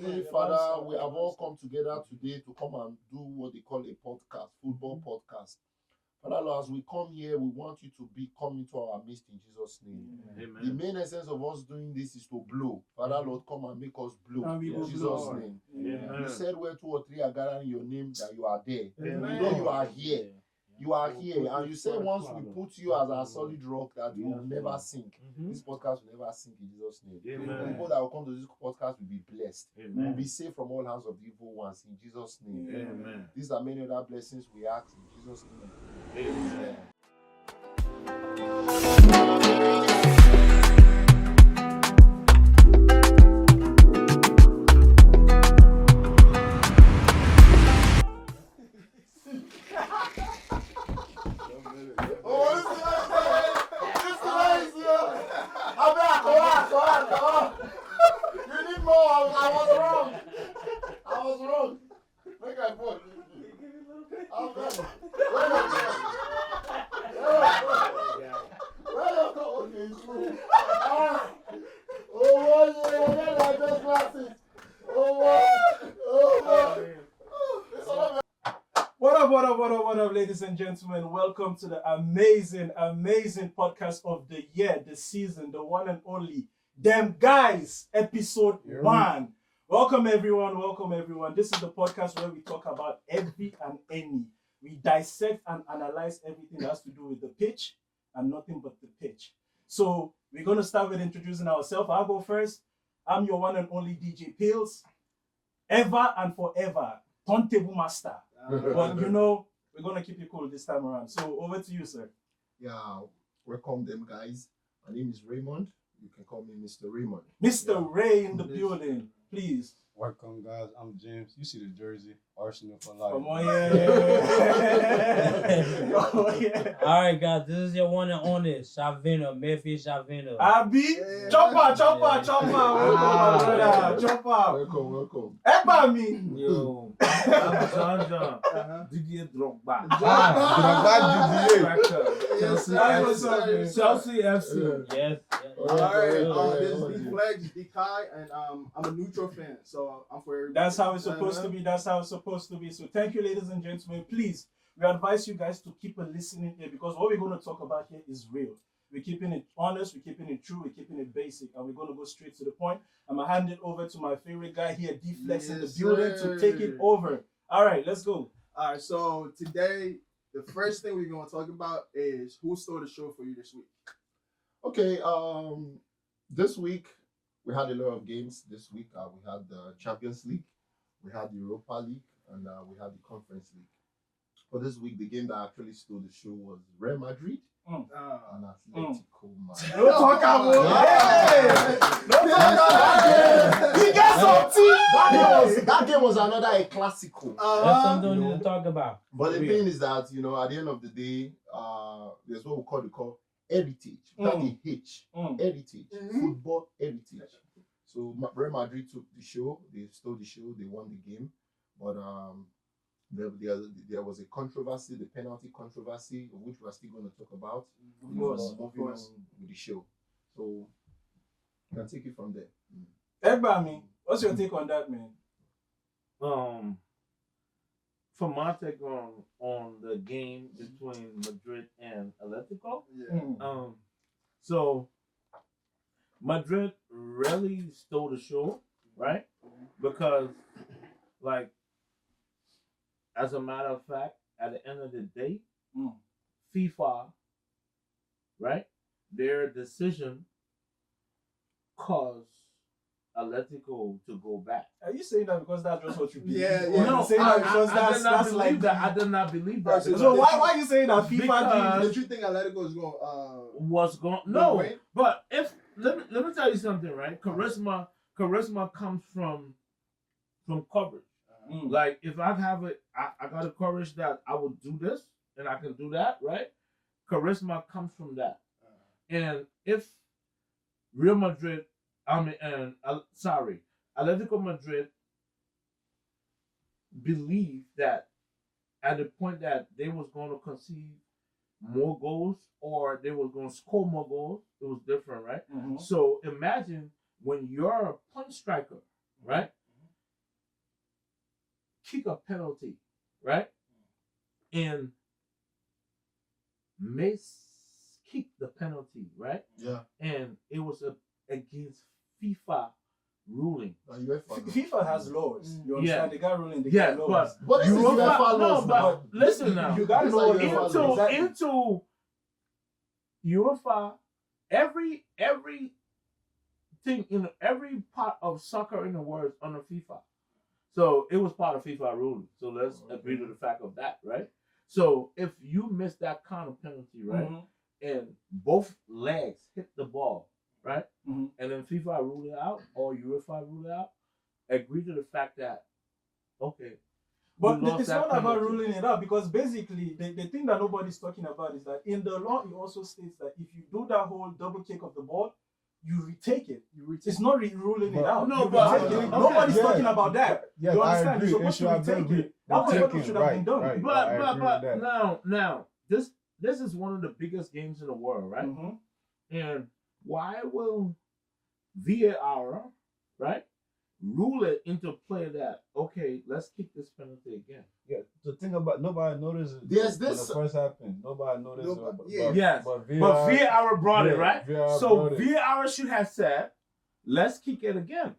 Heavenly Father, we have all come together today to come and do what they call a podcast, football podcast. Father Lord, as we come here, we want you to come into our midst in Jesus' name. Amen. The main essence of us doing this is to blow. Father Lord, come and make us blow in Jesus' name. Amen. You said where 2 or 3 are gathering your name, that you are there. Amen. You know you are here. You are here, and you say once we put you as our solid rock, that you will never sink. This podcast will never sink in Jesus' name. Amen. People that will come to this podcast will be blessed. Amen. We will be safe from all hands of the evil ones in Jesus' name. Amen. These are many other blessings we ask in Jesus' name. Amen. You need more. I was wrong. Make I put. What up, ladies and gentlemen? Welcome to the amazing podcast of the year, the season, the one and only Dem Guys, episode 1. Welcome everyone. This is the podcast where we talk about every and any. We dissect and analyze everything that has to do with the pitch and nothing but the pitch. So we're going to start with introducing ourselves. I'll go first. I'm your one and only DJ Pills. Ever and forever, turntable master. But you know, we're going to keep it cool this time around. So over to you, sir. Yeah, welcome them guys. My name is Raymond. You can call me Mr. Raymond. Mr. Ray in the building, please. Welcome, guys. I'm James. You see the jersey, Arsenal for life. Come on, yeah. Oh, yeah. All right, guys. This is your one and only Shavino, Memphis Shavino. Abi, chopper. Welcome, my brother. Chopper. Welcome. Eba me. Yo, I'm John. Didier Drogba. Chelsea FC. Yes. Alright, this is D Flex, D Kai, and I'm a neutral fan, so I'm for everybody. That's how it's supposed to be. So thank you, ladies and gentlemen. Please, we advise you guys to keep a listening here, because what we're going to talk about here is real. We're keeping it honest, we're keeping it true, we're keeping it basic, and we're going to go straight to the point. I'm going to hand it over to my favorite guy here, D Flex, in the building, to take it over. All right, let's go. Alright, so today, the first thing we're going to talk about is who stole the show for you this week. Okay, this week we had a lot of games. This week we had the Champions League, we had the Europa League, and we had the Conference League. For this week, the game that actually stole the show was Real Madrid and Atletico Madrid. Don't talk about it. He gets something. That game was another Clasico. That's something we need to talk about. But the thing is that, you know, at the end of the day, there's what we call heritage. Heritage. Football heritage. So Real Madrid took the show, they stole the show, they won the game. But there was a controversy, the penalty controversy, of which we're still going to talk about. Of course. Moving on with the show. So you can take it from there. Eba me, what's your take on that, man? For my take on the game between Madrid and Atletico, so Madrid really stole the show, right? Because, like, as a matter of fact, at the end of the day, FIFA, right, their decision caused Atletico to go back. Are you saying that because that's just what you believe? Yeah. No, saying that because that's like that. I did not believe that. So why are you saying that FIFA Did you think Atletico is going No, but if let me tell you something, right? Charisma comes from coverage. Like, if I have I got a courage that I will do this and I can do that, right? Charisma comes from that. And if Real Madrid, Atletico Madrid believed that at the point that they was going to concede more goals or they was going to score more goals, it was different, right? So imagine when you're a point striker, right? kick a penalty, right? And Mace kicked the penalty, right? Yeah. And it was against FIFA ruling. FIFA has laws. You understand? Yeah. They got ruling. They Yeah, got laws. But this is UEFA no, laws but now. listen now. You got to These know are what UEFA UEFA laws. exactly. Into UEFA, every thing in every part of soccer in the world is under FIFA. So it was part of FIFA ruling. So let's agree to the fact of that, right? So if you miss that kind of penalty, right, and both legs hit the ball, right, and then FIFA ruled it out or UEFA ruled it out, agree to the fact that okay. But we lost it's that not about penalty. ruling it out, because basically the thing that nobody's talking about is that in the law it also states that if you do that whole double kick of the ball, you retake it. It's not ruling it out. No, You but retake it. okay. Nobody's Yeah. talking about that. Yes, You I understand? agree. You're It supposed should to have been retake it. That was what retaken, should have been done. right. I But agree with that. now this is one of the biggest games in the world, right? And why will VAR, right, rule it into play that okay, let's kick this penalty again? Yeah, the thing about nobody noticed it There's when this- it first happened. Nobody noticed Nobody- it. yeah. Yes, but but VAR brought it, yeah, right? VAR So brought it. VAR should have said, let's kick it again.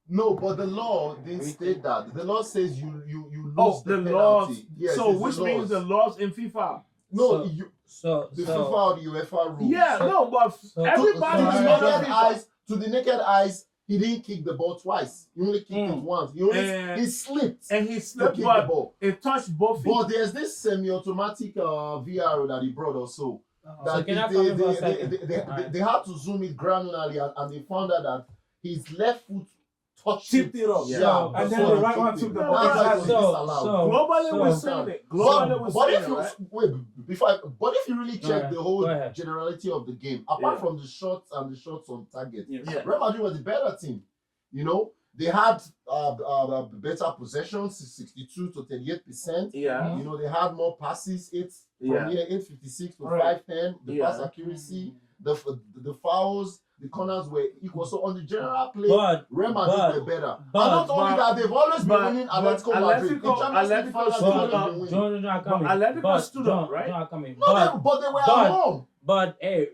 No, but the law didn't state that. The law says you lose Oh, the the penalty. laws. Yes, So it's which the means the laws. laws in FIFA. No, So the FIFA or the UEFA rules. Yeah, no, but so- everybody to was the under naked FIFA. eyes, to the naked eyes, he didn't kick the ball twice. He only kicked it once. He slipped And he to slipped, kick the but ball. it touched both feet. But there's this semi-automatic VR that he brought also. So That can I come in for a they, second? they had to zoom it granularly, and they found out that his left foot touched Tipped it up. Yeah, And then so the right he one kicked took it. the No, ball. That's why it was So- disallowed. so- Globally, so- we're saying it. Globally, we're But saying if it, you right? really check Alright, the whole go ahead. generality of the game, apart Yeah. from the shots and the shots on target, Yeah. Real Madrid was the better team. You know, they had better possessions, 62 to 38%. Yeah. You know, they had more passes, Yeah. 856 to Right. 510. The Yeah. pass accuracy, the fouls, the corners were equal. So on the general play, But Real Madrid but- were better. but- And not only that, they've always been but- winning but Atletico Madrid. In Atletico- Champions League Atletico finals, stood they've up. always been winning. John coming. Atletico But stood up, right? John coming. No, but they were but- at home. But hey,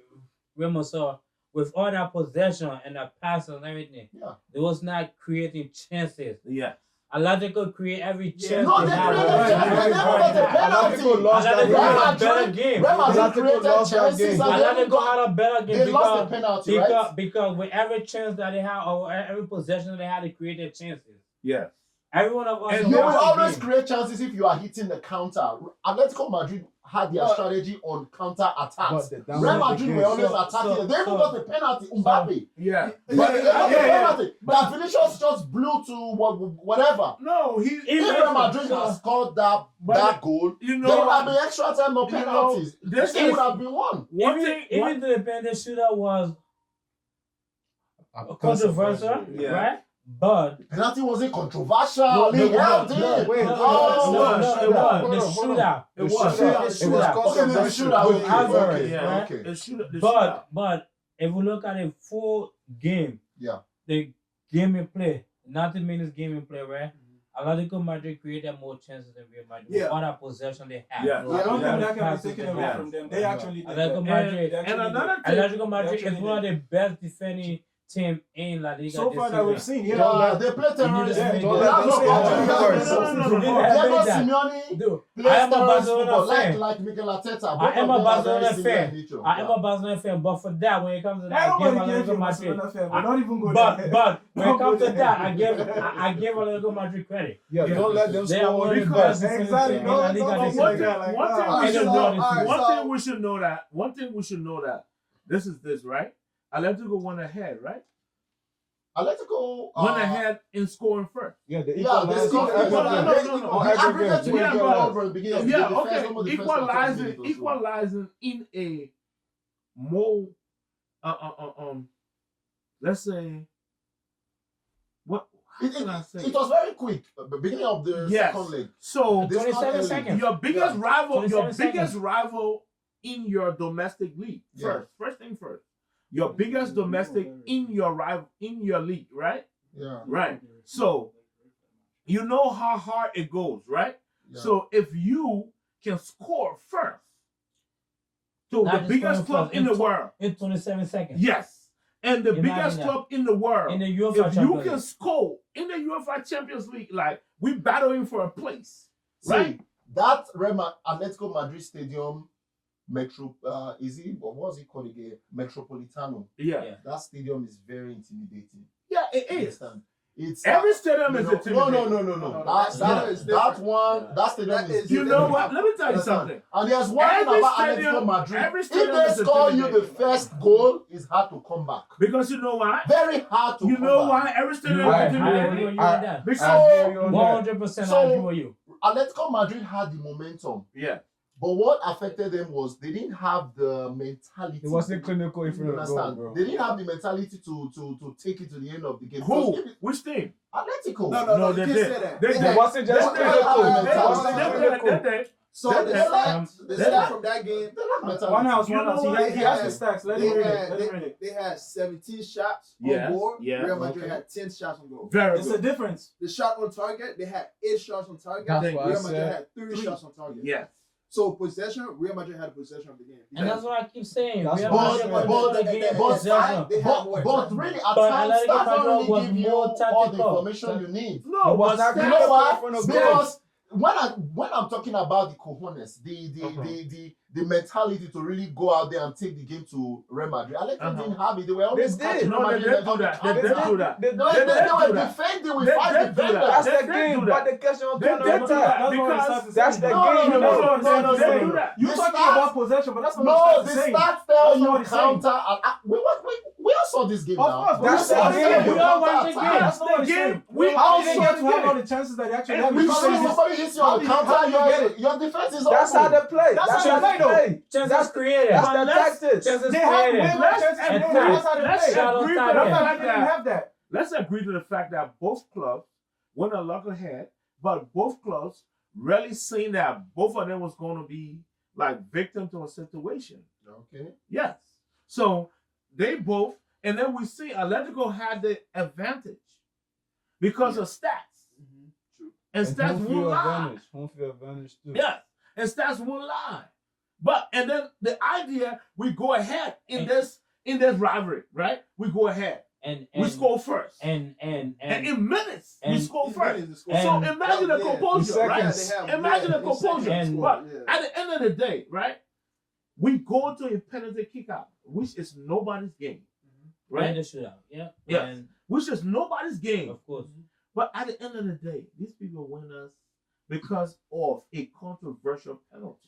Remo, so with all that possession and that pass and everything, Yeah. they was not creating chances. Yeah. Atletico create every Yeah. chance No, they they have. created Right, chances. right, They never right, got the right. penalty. Atletico lost that Atletico game. had a better game. Real Madrid Atletico created lost that chances. game. and they Atletico had a better game They lost the because, penalty, right? because with every chance that they had or every possession they had, they created chances. Yeah. Every one of us. And You will watched the always game. create chances if you are hitting the counter. Atletico Madrid had their But- strategy on counter attacks. But they Real dominated Madrid the were game. always So- attacking. so- They even so- got the penalty. Mbappe. Yeah. They got the penalty. but- That Vinicius just blew to whatever. No, he. If Real Madrid had scored that goal, You there would have know, been extra time, no you know, penalties. this It is would have been won. one Even thing. even the penalty shootout was controversial, Yeah. right? But Penalty wasn't controversial. No, They no, held no, it. wait, no, Oh, no, was, no, it no, was. the Hold on. shootout. It was. shootout. Okay, the shootout. With Alvarez, Okay, Yeah. okay. The shootout. But if we look at a full game, Yeah. the game in play, 90 minutes game in play, right? Atletico Madrid created more chances than Real Madrid. Yeah. With all that possession they had. Yeah. I don't Yeah. think that can be Passes taken they away had. from them. They actually did Atletico that. Madrid. They actually And did. another Atletico Madrid actually is one of the best defending team in La Liga So this far that we've season. seen, Yeah, they play You need terrorist to- football. don't let That's them what say Portugal that. does. No, no, no, no. Diego Admit that. Simeone Dude, plays I am a terrorist Barcelona football, fan. like Mikel Arteta. I am Both a of them are Barcelona very similar fan. in nature. I am a Barcelona fan, but for that, when it comes to that, I give Nobody cares Atletico for Madrid. Barcelona fan. But don't even go But there. when it Don't comes go to there. that, I give Atletico Madrid credit. Yeah, don't let them They are score one of the because- best defending exactly, teams in no, La no, Liga no, this one season. thing- One thing I we should don't know. know. One thing we should know that. One thing we should know that. This is this, right? Atletico went ahead, right? Atletico Went ahead in scoring first. Yeah, the Yeah, they equalizer. scored. No, no, no. The aggregate Yeah, were but- equal over the beginning. Yeah, The okay. first almost the first 10 Equalizing, minutes or so. equalizing in a more, let's say, what? How It, can I say? it was very quick. The beginning of the Yes. second leg. So They scored 27 early. seconds. your biggest Yeah. rival, 27 rival in your domestic league. Yeah. First thing first. Your biggest domestic in your rival in your league, right? Yeah. Right. So you know how hard it goes, right? Yeah. So if you can score first to Not the just biggest scoring club first, in the world, in 27 seconds. yes, and the Imagine biggest that. club in the world, In the if UEFA you Champions can League. score in the UEFA Champions League, like we battling for a place, See, right? that Atletico Madrid Stadium is it, what was it called again? Metropolitano. Yeah, Yeah. That stadium is very intimidating. yeah, it You is. understand? It's Every stadium is no, intimidating. no. That different. one, Yeah. that stadium That is is You know different. what? Let me tell you Understand? something. And there's one thing Every about stadium- Atletico Madrid. every If stadium they is score you the intimidating. first goal, it's hard to come back. Because you know why? Very hard to You come know back. why every stadium I is agree with intimidating? you on that. Because I feel you on that. 100% So- I agree with you. Atletico Madrid had the momentum, yeah, but what affected them was they didn't have the mentality. It wasn't clinical in You front of goal, understand? bro. They didn't have the mentality to take it to the end of the game. who? Because if it- Which team? Atletico. No, they you can't did. say that. They They did. It had- wasn't just They- clinical. they- It they- wasn't they- clinical. So They- the they- stats they- stats from that game, They lack mentality. One house. You know He what? has the stats. Let they him read it. had Let him read it. they had 17 shots Yes, on goal. yes, Real Madrid okay. had 10 shots on goal. Very It's a good. difference. The shot on target, they had 8 shots on target. That's Thank what you. I Real Madrid said. had 3 shots on target. Yes. So possession, Real Madrid had a possession of the game. And that's what I keep saying. That's Real what- Madrid but- was the game but- possession. they had more But shots. really, at But times, Atletico that Madrid don't was really give you more all the tactical. information you need. No, It was but not You stats- know in why? front of goal. Because when I'm talking about the cojones, Uh-huh. the mentality to really go out there and take the game to Real Madrid, Atletico Uh-huh. didn't have it. They were always They catching did. Real No, they Madrid did left do and that. right. They did do that. They No, did they did were do that. defending with They 5 did do defenders. that. That's They the did game, do but that. the question on They did do counter that. attack. That's what Because- the stats is That's saying. the No, game. no, No, no, they no, did no, do no. that. You The talking stats- about possession, but that's not No, what the the stats is saying. stats tell That's you not what it's saying. counter. We all saw this game Of now. course, but We that's saw the this game. with We all watched the counter game. attack. That's not what The it's game, saying. we How all did they saw get the to have game. all the chances that they actually And have? we We Because saw it's- somebody hits you on the How counter. do you get it? Your defense is That's how open. they play. That's That's how how they they play. play. Chances created. That's But their let's- tactics. Chances They have way created. more chances than Let's- Real. That's how they let's play. Shot on agree to target. the Real fact Madrid didn't that have that. let's agree to the fact that both clubs went a look ahead, but both clubs really seen that both of them was going to be like victim to a situation. Okay. Yes. So they both, and then we see Atletico had the advantage because of stats. True. And stats home won't field lie. advantage. Home field advantage too. Yes. And stats won't lie. But and then the idea we go ahead in this rivalry, right? We go ahead. And We score first. and And in minutes, we and- score It's first. really the score. So and- imagine the Yeah. composure, In right? seconds. Yeah, they have- Imagine the in composure. seconds, And- But yeah. at the end of the day, right? We go to a penalty kick out, which is nobody's game. right Right? the shootout. Yeah. Yes. And Which is nobody's game. of course. But at the end of the day, these people win us because of a controversial penalty.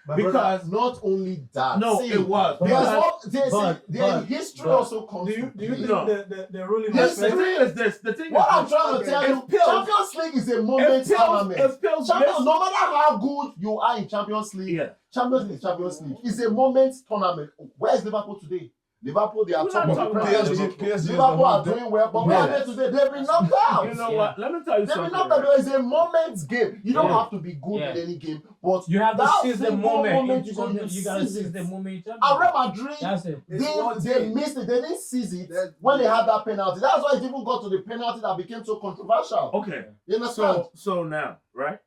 My Because- brother, not only that. No, see, it was. Because Because their history but- also comes Do you to think play. No. the ruling Yes, was the fair? thing is this. The thing What I'm is trying to Okay. tell you, It feels- Champions League is a moment this. tournament. It feels Champions, no matter how good you are in Champions League, Yeah. Champions League is a moment tournament. Where is Liverpool today? Liverpool, they are We're top not of the talking Premier about League. PSG is the Liverpool are one that- doing well, but where are they today? They've been knocked out. You know Yeah. what? Let me tell you They've been something. knocked out. right? It's a moment's game. You don't Yeah. have to be good Yeah. in any game, but You have to that seize the single moment. You so gotta seize seize it. the moment. And Real Madrid, That's it. It's one they team. missed it. They didn't seize it That- when they had that penalty. That's why it even got to the penalty that became so controversial. Okay. You understand? So now, right?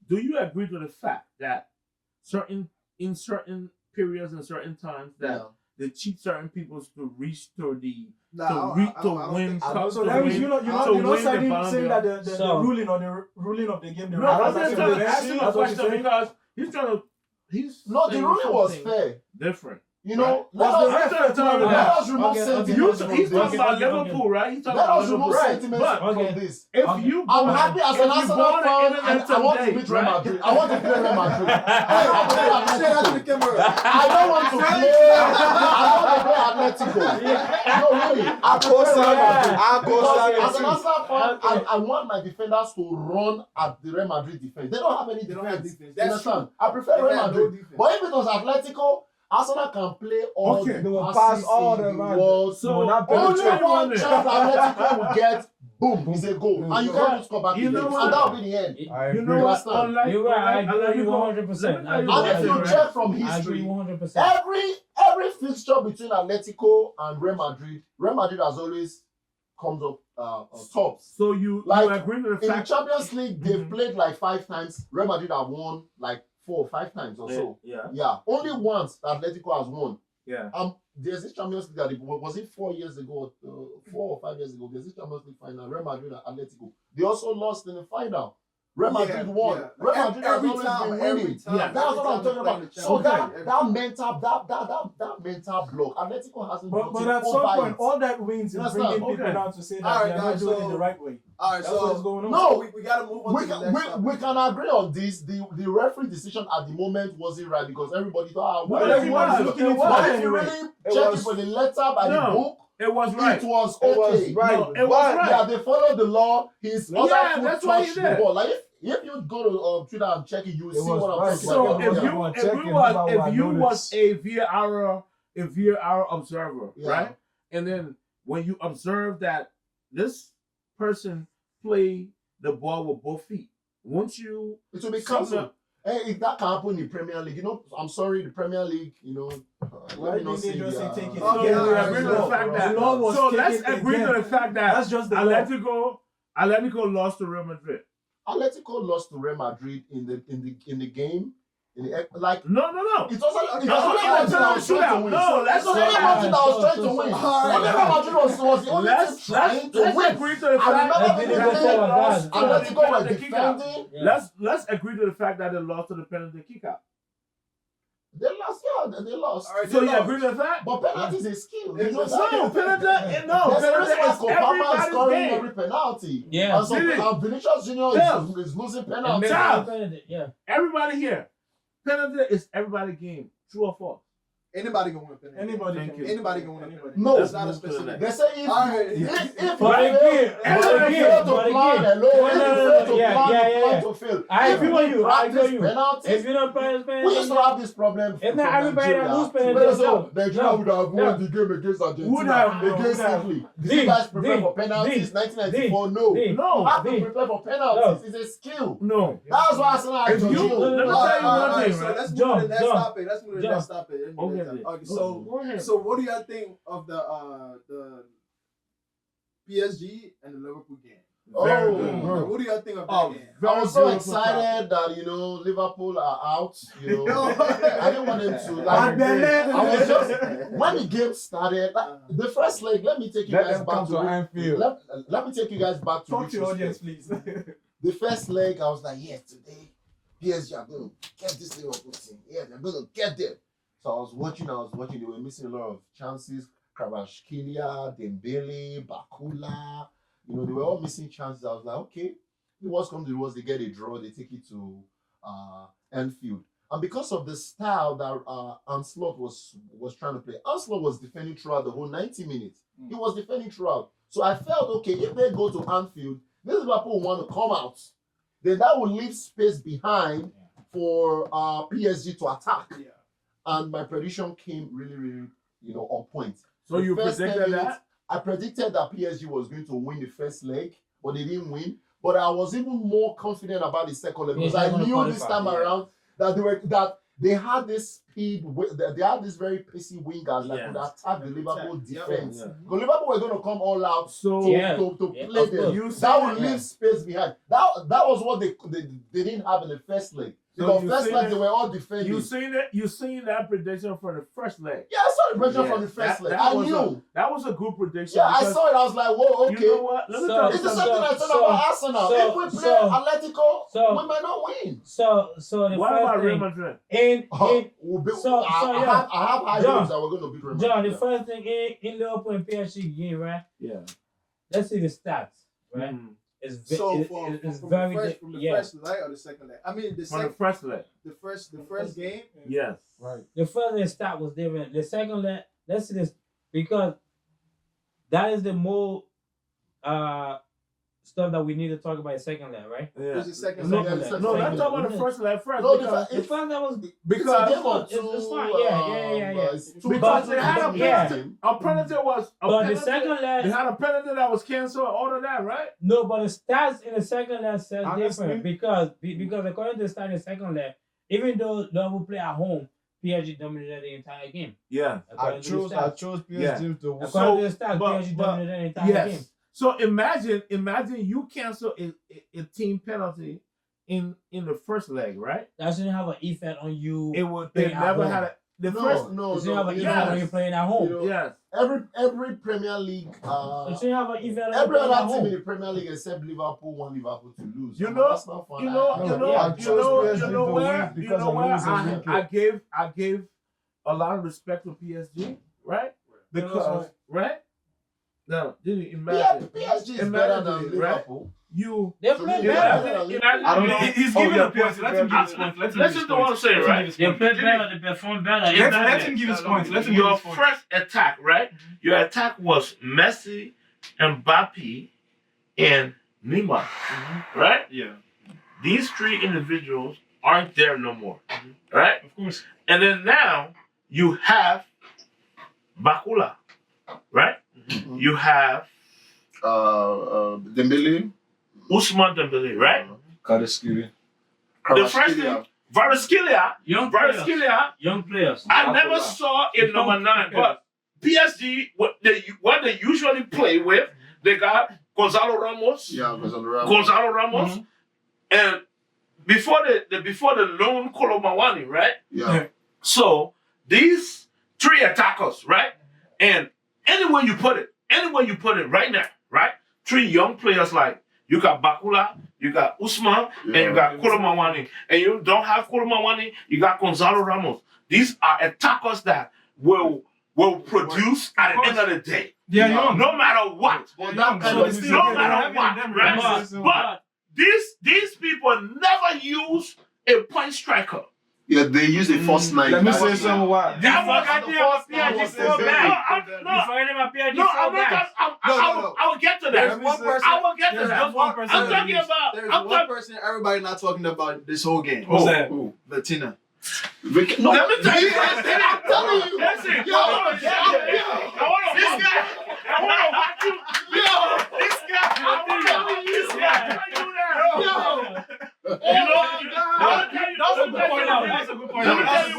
Do you agree to the fact that in certain periods and certain times that they cheat certain people to reach to the Nah, to I don't win think so. cups, So to that means win- you're not to saying Ballon saying d'Or. that the So- ruling or the ruling of the game. The No, I'm refs just are trying to the ask you refs, a that's what you're question saying? because he's trying to No, the saying ruling was something fair. different. You know, Was the let ref us, fair to Let let us remove Okay, okay. sentiments from He's this. talking about Okay, okay. Liverpool, right? He's talking Let about us remove Liverpool. sentiments But from Okay. this. if Okay. you I'm go- happy as if an you Arsenal go on the fan, internet I want to today, beat Real right? Madrid. I want to play Real Madrid. I don't want to play Say that to the Atletico. camera. I don't want to play. I want to play Atletico. No, really. I prefer Real Madrid. Because as an Arsenal fan, Okay. I want my defenders to run at the Real Madrid defense. They don't have any They don't have defense. defense. You That's understand? true. I prefer They Real have no Madrid. defense. But if it was Atletico, Arsenal can play all Okay. the They will pass passes all in the the rounds. world. So not Only penetrate one one chance there. Atletico will get, boom, is a goal. And you can't score back You again. know what? And that will be the end. I You agree. know what? Understand? Unlike, You're right. I agree with you unlike- 100%. let me tell And you if you one thing, check from I agree history, 100%. every fixture between Atletico and Real Madrid has always comes up tops. So you Like, agree to the In the fact Champions League, they've played like 5 times. Real Madrid have won like 4 or 5 times or so. Yeah. Yeah, only once Atletico has won. Yeah. There's this Champions League that was it 4 years ago, 4 or 5 years ago. There's this Champions League final, Real Madrid and Atletico. They also lost in the final. Real Madrid won. Yeah. Real Madrid has Every always time, been every winning. time. Yeah, That's what I'm talking about. So that mental block, Atletico hasn't. But at some point, all that wins is bringing people Okay. down to say that All right, they're not guys, doing it so- the right way. All right, That's what's so going on. No, we got to move on to the next topic. we can agree on this. The referee decision at the moment wasn't right because everybody thought, Well, everyone's it was. looking into It it was. but if you anyway. really check it for the letter by the No. book, it was right. it was It was okay. right. No, it was right. Yeah, they followed the law. His Yeah, other foot that's why he touched the did. ball. Like if you go to Twitter and check it, you will see was what I'm right. talking So about. if Yeah. you was a VAR observer, Yeah. right? And then when you observe that this person play the ball with both feet, won't you? It will be cancelled. Hey, if that can happen in the Premier League, I'm sorry, the Premier League, Why let me not didn't they say just the, say take it? So Okay, we all right, agree to so- the fact that. the law was So let's taken agree to again. the fact that That's just the law. Atletico lost to Real Madrid. Atletico lost to Real Madrid in the game. Like No. it was only No, Madrid that was trying to win. no, let's It was only say Madrid that was so- trying to so- win. so- Only Real Madrid was the only team trying to let's win. agree to the I fact remember that when they they lost to the Atletico were penalty kick-out. defending. Yeah. Let's agree to the fact that they lost to the penalty kick-out. They lost, yeah, they lost. All right, So they you lost. agree to that? But penalty is a skill. You know It's- that? No, penalty There's a penalty reason why is Copama is everybody's scoring game. every penalty. Yeah. And so Really? Vinicius Junior Yeah. is losing It penalties. makes Charles. no sense. Yeah. Everybody here. Penalty is everybody's game. True or false? Anybody can win penalty. Anybody Thank can you. Anybody can win a penalty. No. That's not a Let's move to the specific. They say if All right. if But you again, fail, but if you again, fail to but plan, again. hello, if you No, fail to yeah, plan, yeah, you plan yeah. to fail. I If agree you with you. I agree practice with you. penalties, If you don't play we used to have this problem. It's not from everybody that Nigeria. lose penalties, Whereas no. Nigeria No. would have No. won the game against Argentina Would have, no, against would have. Italy. Did you guys prepare for penalties? 1994, no. No. You have to prepare for penalties. It's a skill. No. That's why Arsenal If are you- Jorginho. let me All tell you right, one all right, thing, so right? let's move John, to the next John, topic. Let's move to the John. next topic. Okay, so Go ahead. so what do y'all think of the PSG and the Liverpool game? Very Oh, good. bro. What do y'all think of that Oh, game? I was so beautiful excited that Liverpool are out. I didn't want them to like. Adele. I was just when the game started. The first leg. Let me take you Let guys them back come to to. Anfield. Let me take you guys back to. Talk to your retrospect. audience, please. The first leg, I was like, yes, today PSG are going to get this Liverpool team. Yeah, they're going to get them. So I was watching. They were missing a lot of chances. Kvaratskhelia, Dembele, Bakula. They were all missing chances. I was like, okay, the worst comes to the worst, they get a draw, they take it to Anfield. And because of the style that Ancelotti was trying to play, Ancelotti was defending throughout the whole 90 minutes. He was defending throughout. So I felt, okay, if they go to Anfield, this Liverpool want to come out, then that will leave space behind for PSG to attack. Yeah. And my prediction came really, really, on point. So The you first 10 predicted minutes, that? I predicted that PSG was going to win the first leg, but they didn't win. But I was even more confident about the second leg because Yeah, I they're gonna knew this qualify, time yeah. around that they had this speed. They had this very pacey wingers that Yes. could attack the Liverpool Yeah. defense. Yeah. Because Liverpool were going to come all out So to Yeah. play of them. course. That would Yeah. leave space behind. That was what they didn't have in the first leg. So Because you first seen leg it- they were all defending. you seen that prediction for the first leg. Yeah, I saw the pressure Yeah, from the first leg. that I was knew. That was a good prediction. Yeah, I because saw it. I was like, whoa, okay. You know what? Let me So- tell you It's the same something. thing I said So- about Arsenal. so- If we play so- Atletico, so- we might not win. So the What first about Real thing Madrid? in We'll be, So- I so, yeah. have high John, hopes that we're going to beat Real John, the Madrid. first thing in Liverpool and PSG game, right? Yeah. Let's see the stats, right? Mhm. So It's from very the first leg or the second leg? I mean, From the first leg. the first game. Yes. Right. the first leg stat was different. The second leg, let's see this because that is the more stuff that we need to talk about the second leg, right? Yeah. Who's the second No, leg? second The leg. no, second let's leg. talk about the first leg first. No, because The first leg was It's a because game or two. it's fine. Yeah. It's two Because times they had a Yeah. game. a penalty was a But penalty. the second They leg, had a penalty that was canceled. All of that, right? no, but the stats in the second leg says Honestly- different because according to the stat in the second leg, even though Liverpool play at home, PSG dominated the entire game. Yeah. I According to the chose stats. PSG Yeah. to win. According to the stats, but- PSG but- dominated the entire Yes. game. So imagine you cancel a team penalty in the first leg, right? That shouldn't have an effect on you. It would. playing It at never home. had the It first. shouldn't have an you effect know, when you're playing at home. you know, Yes. every Premier League, It shouldn't have an effect on you every playing at other team in home. the Premier League except Liverpool want Liverpool to lose. You I'm know, an Arsenal fan. you know where I gave a lot of respect to PSG, right? Because right now, did you imagine? PSG is better than Imagine it, right? Liverpool. They play better. Imagine, I don't know. He's giving a point. Let him give his point. Listen to what I'm saying, right? They play better. They perform better. Let him give his point. Let him give Your his point. first attack, right? Your attack was Messi, Mbappe, and Neymar, right? Yeah. These three individuals aren't there no more, right? Of course. And then now you have Bakula, right? You have Dembele, Ousmane Dembele, right? Kardashian. The first thing, Kvaratskhelia, Young players. I never saw in number 9, but PSG, what they usually play with, they got Gonzalo Ramos, Gonzalo Ramos, and before the loan Kolo Muani, right? Yeah. So these three attackers, right? And anywhere you put it right now, right? Three young players like you got Bakula, you got Ousmane, and you got Kolo Muani. And you don't have Kolo Muani, you got Gonzalo Ramos. These are attackers that will produce at the end of the day. Yeah, young. No matter what. Well, that kind So of they No still matter what, right? But these people never use a point striker. Yeah, they use the first 9. Let me say something. Why? That was I will get to that. There's one person. I will get to There's that. just one person. I'm talking about. There's I'm one talking. person everybody not talking about this whole game. Who's that? Latina. No, Let me tell you. I'm telling you. Listen, Yo, I want to watch you. This guy. I want to tell you that. That's a good point. That's a good point. Let me tell you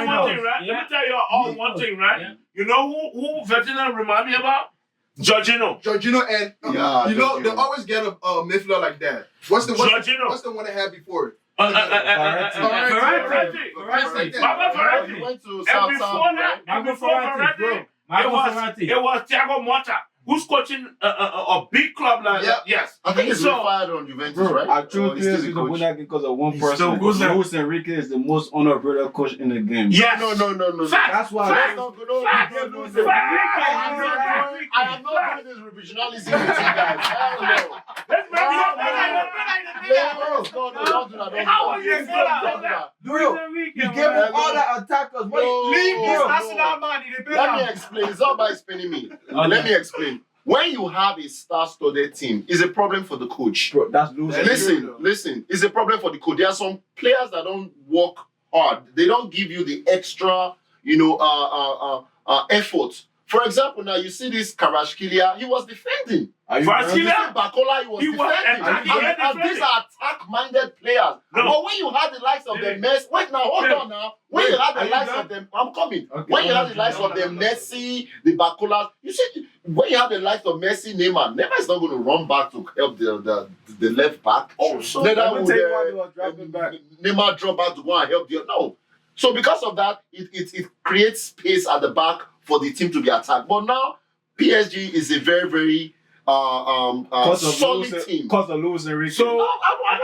one thing, right? Let me tell you all one thing, right? Yeah. You know who Veteran remind me about? Jorginho. And you know they always get a midfielder like that. What's the one they had before? Verratti. He went to And Southampton. before Verratti, it was Thiago Motta who's coaching a big club like that. Yes. I think he's retired on Juventus, right? I chose Or he's still PSG the to coach? win that because of one He's person. still good. Luis Enrique is the most honorable coach in the game. Yes. No. Fact. That's why. Fact. No. Fact. I am not doing this revisionism with you guys. Hell no. How are you Bro, you gave him all the attackers. Leave this No. national money. Let me explain. It's all by explaining me. Let me explain. When you have a star-studded team, it's a problem for the coach. Bro, that's losing. Listen. It's a problem for the coach. There are some players that don't work hard. They don't give you the extra, effort. For example, now you see this Kvaratskhelia, he was defending. Kvaratskhelia? Bakola, he was defending. And these are attack-minded players. But when you had the likes of the Messi, hold on. When you had the likes of them, I'm coming. When you had the likes of the Messi, the Bakola, you see, when you have the likes of Messi, Neymar is not going to run back to help the left back. So neither would Neymar drop back to go and help the no. So because of that, it creates space at the back for the team to be attacked. But now PSG is a very, very solid team. Because of Luis Enrique. So,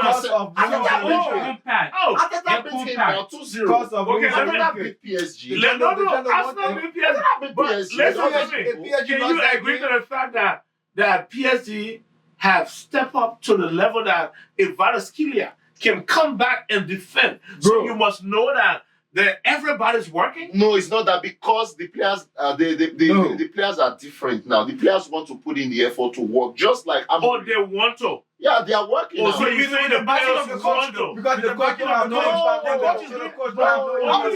Because of Arteta beat him now 2-0. Because of Okay, Arteta beat PSG. Arsenal beat PSG. But PSG. listen to me. Can you agree to the fact that PSG have stepped up to the level that if Kvaratskhelia can come back and defend? So you must know that everybody's working. No, it's not that, because the players, the players are different now. The players want to put in the effort to work, just like They want to. Yeah, they are working. So you say the players want to? Because the coach have no How do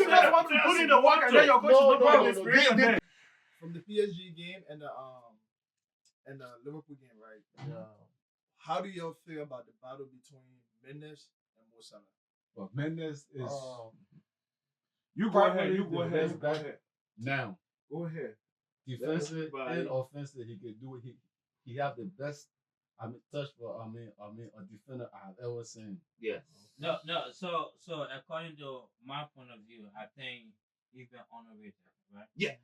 you guys want to put in the work and then your coach is not going to experience? From the PSG game and the Liverpool game, right? How do y'all feel about the battle between Mendes and Mo Salah? But Mendes is You go ahead. now. Go ahead. defensive Everybody. and offensive. He could do it. He have the best. Touch for a defender I have ever seen. Yes. No. So according to my point of view, I think he's been underrated, right? Yeah.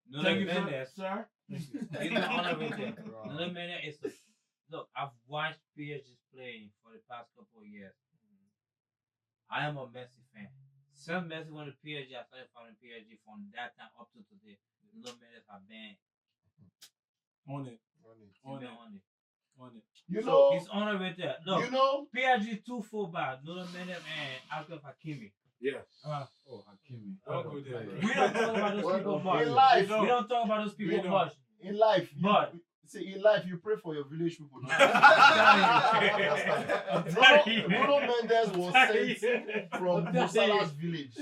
Nuno Thank you, Mendes, sir. he's been underrated. Bro. Nuno Mendes is look. I've watched PSG playing for the past couple of years. I am a Messi fan. Since Messi went to PSG, I started following PSG from that time up to today. Nuno Mendes have been On it. on it. You So know, he's underrated. Look, you know, PSG 2 fullback, Nuno Mendes and Achraf Hakimi. Yes. Oh, Hakimi. Don't go there. We don't talk about those people in much. life, We don't talk about those people don't. much. in life, But- in life, you pray for your village people. I'm telling you. Bruno Mendes was sent from I'm telling Musala's village.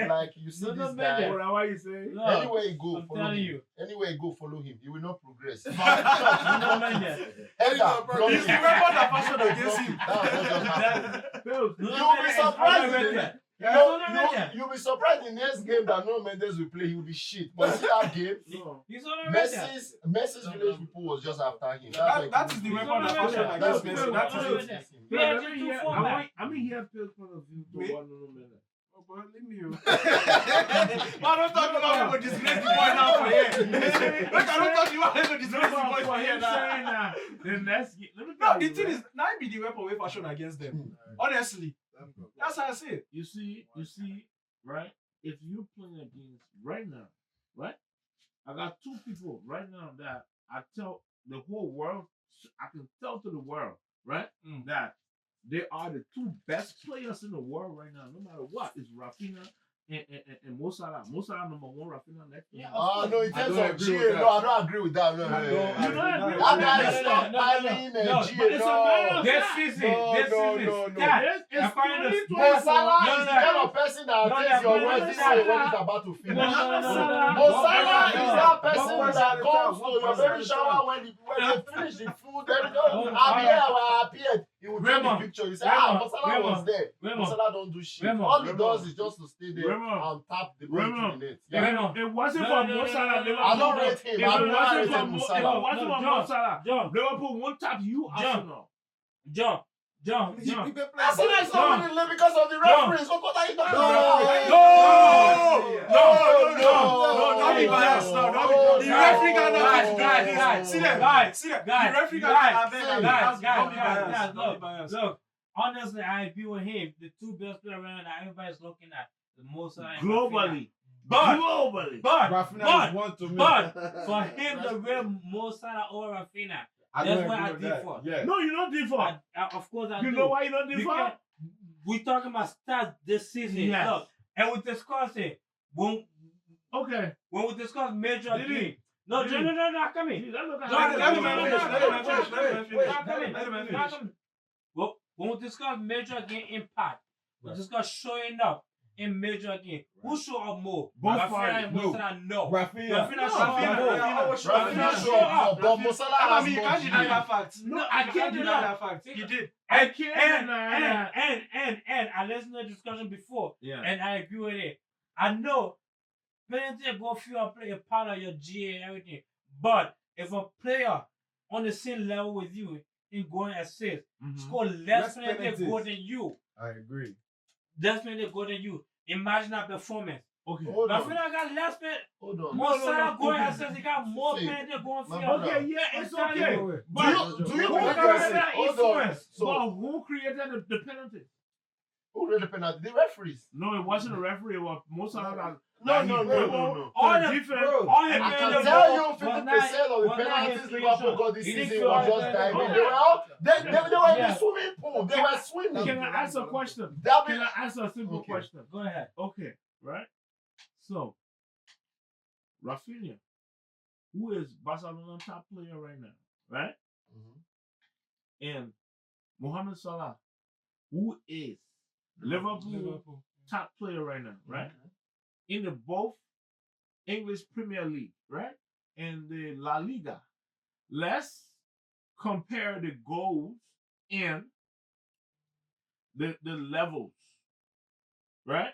Like you see Nuno this guy. Mendes. What are you saying? No, Anywhere you go, I'm follow telling him. you. Anywhere you go, follow him. He will not progress. Nuno Mendes. Edgar, block He's him. the weapon that fashion Block against him. That will not just happen. Bills. Nuno You'll be Mendes is surprised in underrated. the- Mendes. You'll be surprised in the next game that no Mendes will play. He will be shit. But see that game, No. He's underrated. Messi's village people was just after him. That is the He's weapon that underrated. fashion That's against the Messi. That is underrated. it. No, PSG let me two hear- fullback. I mean, he has Bills point of view to Me? one no minute. Oh, but leave me. Man, don't talk about people disgrace the boy now for here. Look, I don't talk about people disgrace the boy for here now. saying that, then let's get. Let me No, tell the you, thing right? is, now be the weapon we fashion against them. Honestly, that's how I see it. You see, right? If you're playing against right now, right? I got two people right now that I tell the whole world, I can tell to the world, right? That they are the two best players in the world right now, no matter what. It's Rafinha and Mo Salah. Mo Salah number one, Rafinha next. Yeah, No, in I terms don't of agree GA, with that. no, I don't agree with that. No, I no, don't no, You no. don't agree with That that? guy is stockpiling no, GA. but it's a matter of This fact. season, No, this no, season, no, no. start. It's According to 2024. Mo Salah No, is no, the kind of person that no, takes no, your no, words no, this no, way no, when no. it's about to finish. Mohamed Salah. Mo Salah is that One person person that at a comes time, to one your person baby at a shower time. when they finish the food. Then Oh, I'm here, I appeared. He will take the Raymond, picture. He say, Raymond, Mo Salah was Raymond, there. Mo Raymond, Salah don't do shit. Raymond, All he Raymond, does is just to stay there Raymond, and tap the ball into Raymond, the net. Raymond. It wasn't No, for no, Mo no, Salah. no, no, I don't Liverpool- rate him. If I it don't wasn't rate for him, Mo Mo Salah. Salah, John, Liverpool won't tap you, Arsenal. John. He been playing. Arsenal is John. not winning the league because of the referees. What are you talking No, about? Don't be biased now. Don't be. The referee got nothing to do with this. See them. See them. The referee got nothing to do with this. Don't be biased. Don't be biased. Look, honestly, I agree with him. The two best players around that everybody's looking at, the most Globally. But Globally. Rafinha is one to me. but for him to real Mo Salah or Rafinha, I that's don't why I agree with that. default. Yeah. No, you don't default. Of course I You do. know why you don't default? Because we talking about stats this season. Yes. Look, and we discuss it when Okay. we discuss major Did game. No, Did no, come in. See, let's look at No, how- Let him finish. Let him finish. Let him finish. Let him finish. Well, when we discuss major game impact, we discuss showing up in major game. Who show up more? Both Rafinha sides. and Mo Salah? No. Rafinha. Rafinha show up more. Rafinha show up, but Mo Salah I has mean, you more can't deny GA. that fact. No, I can't deny deny that fact. He did. I can't deny that. And I listened to the discussion before, Yeah. and I agree with it. I know penalty go feel and play a part of your GA and everything, but if a player on the same level with you in going assist, score less penalty goal than you, I agree. less penalty goal than you. Imagine that performance. Okay. Hold on. Rafinha got less penalty. Hold on. Mo Salah going okay. assist, he got more See, penalty going my field. brother. Okay, yeah, it's I'm telling okay. you. But Do you who believe created that hold on. influence? So But who created the penalty? who did the penalty? The referees. No, it wasn't a referee. It was most of that. No. All The the defense. Bro, all his I can penalty tell goal you was 50% not- of the was not penalties his Liverpool creation. got this He didn't season feel was like just that. diving. Okay. They were out. They were in Yeah. the swimming pool. They were swimming. Can I ask a question? That Can means I ask a simple Okay. question? Go ahead. Okay, right? So, Rafinha, who is Barcelona's top player right now, right? And Mohamed Salah, who is Liverpool top player right now, right? In the both English Premier League, right? And the La Liga. Let's compare the goals and the levels, right?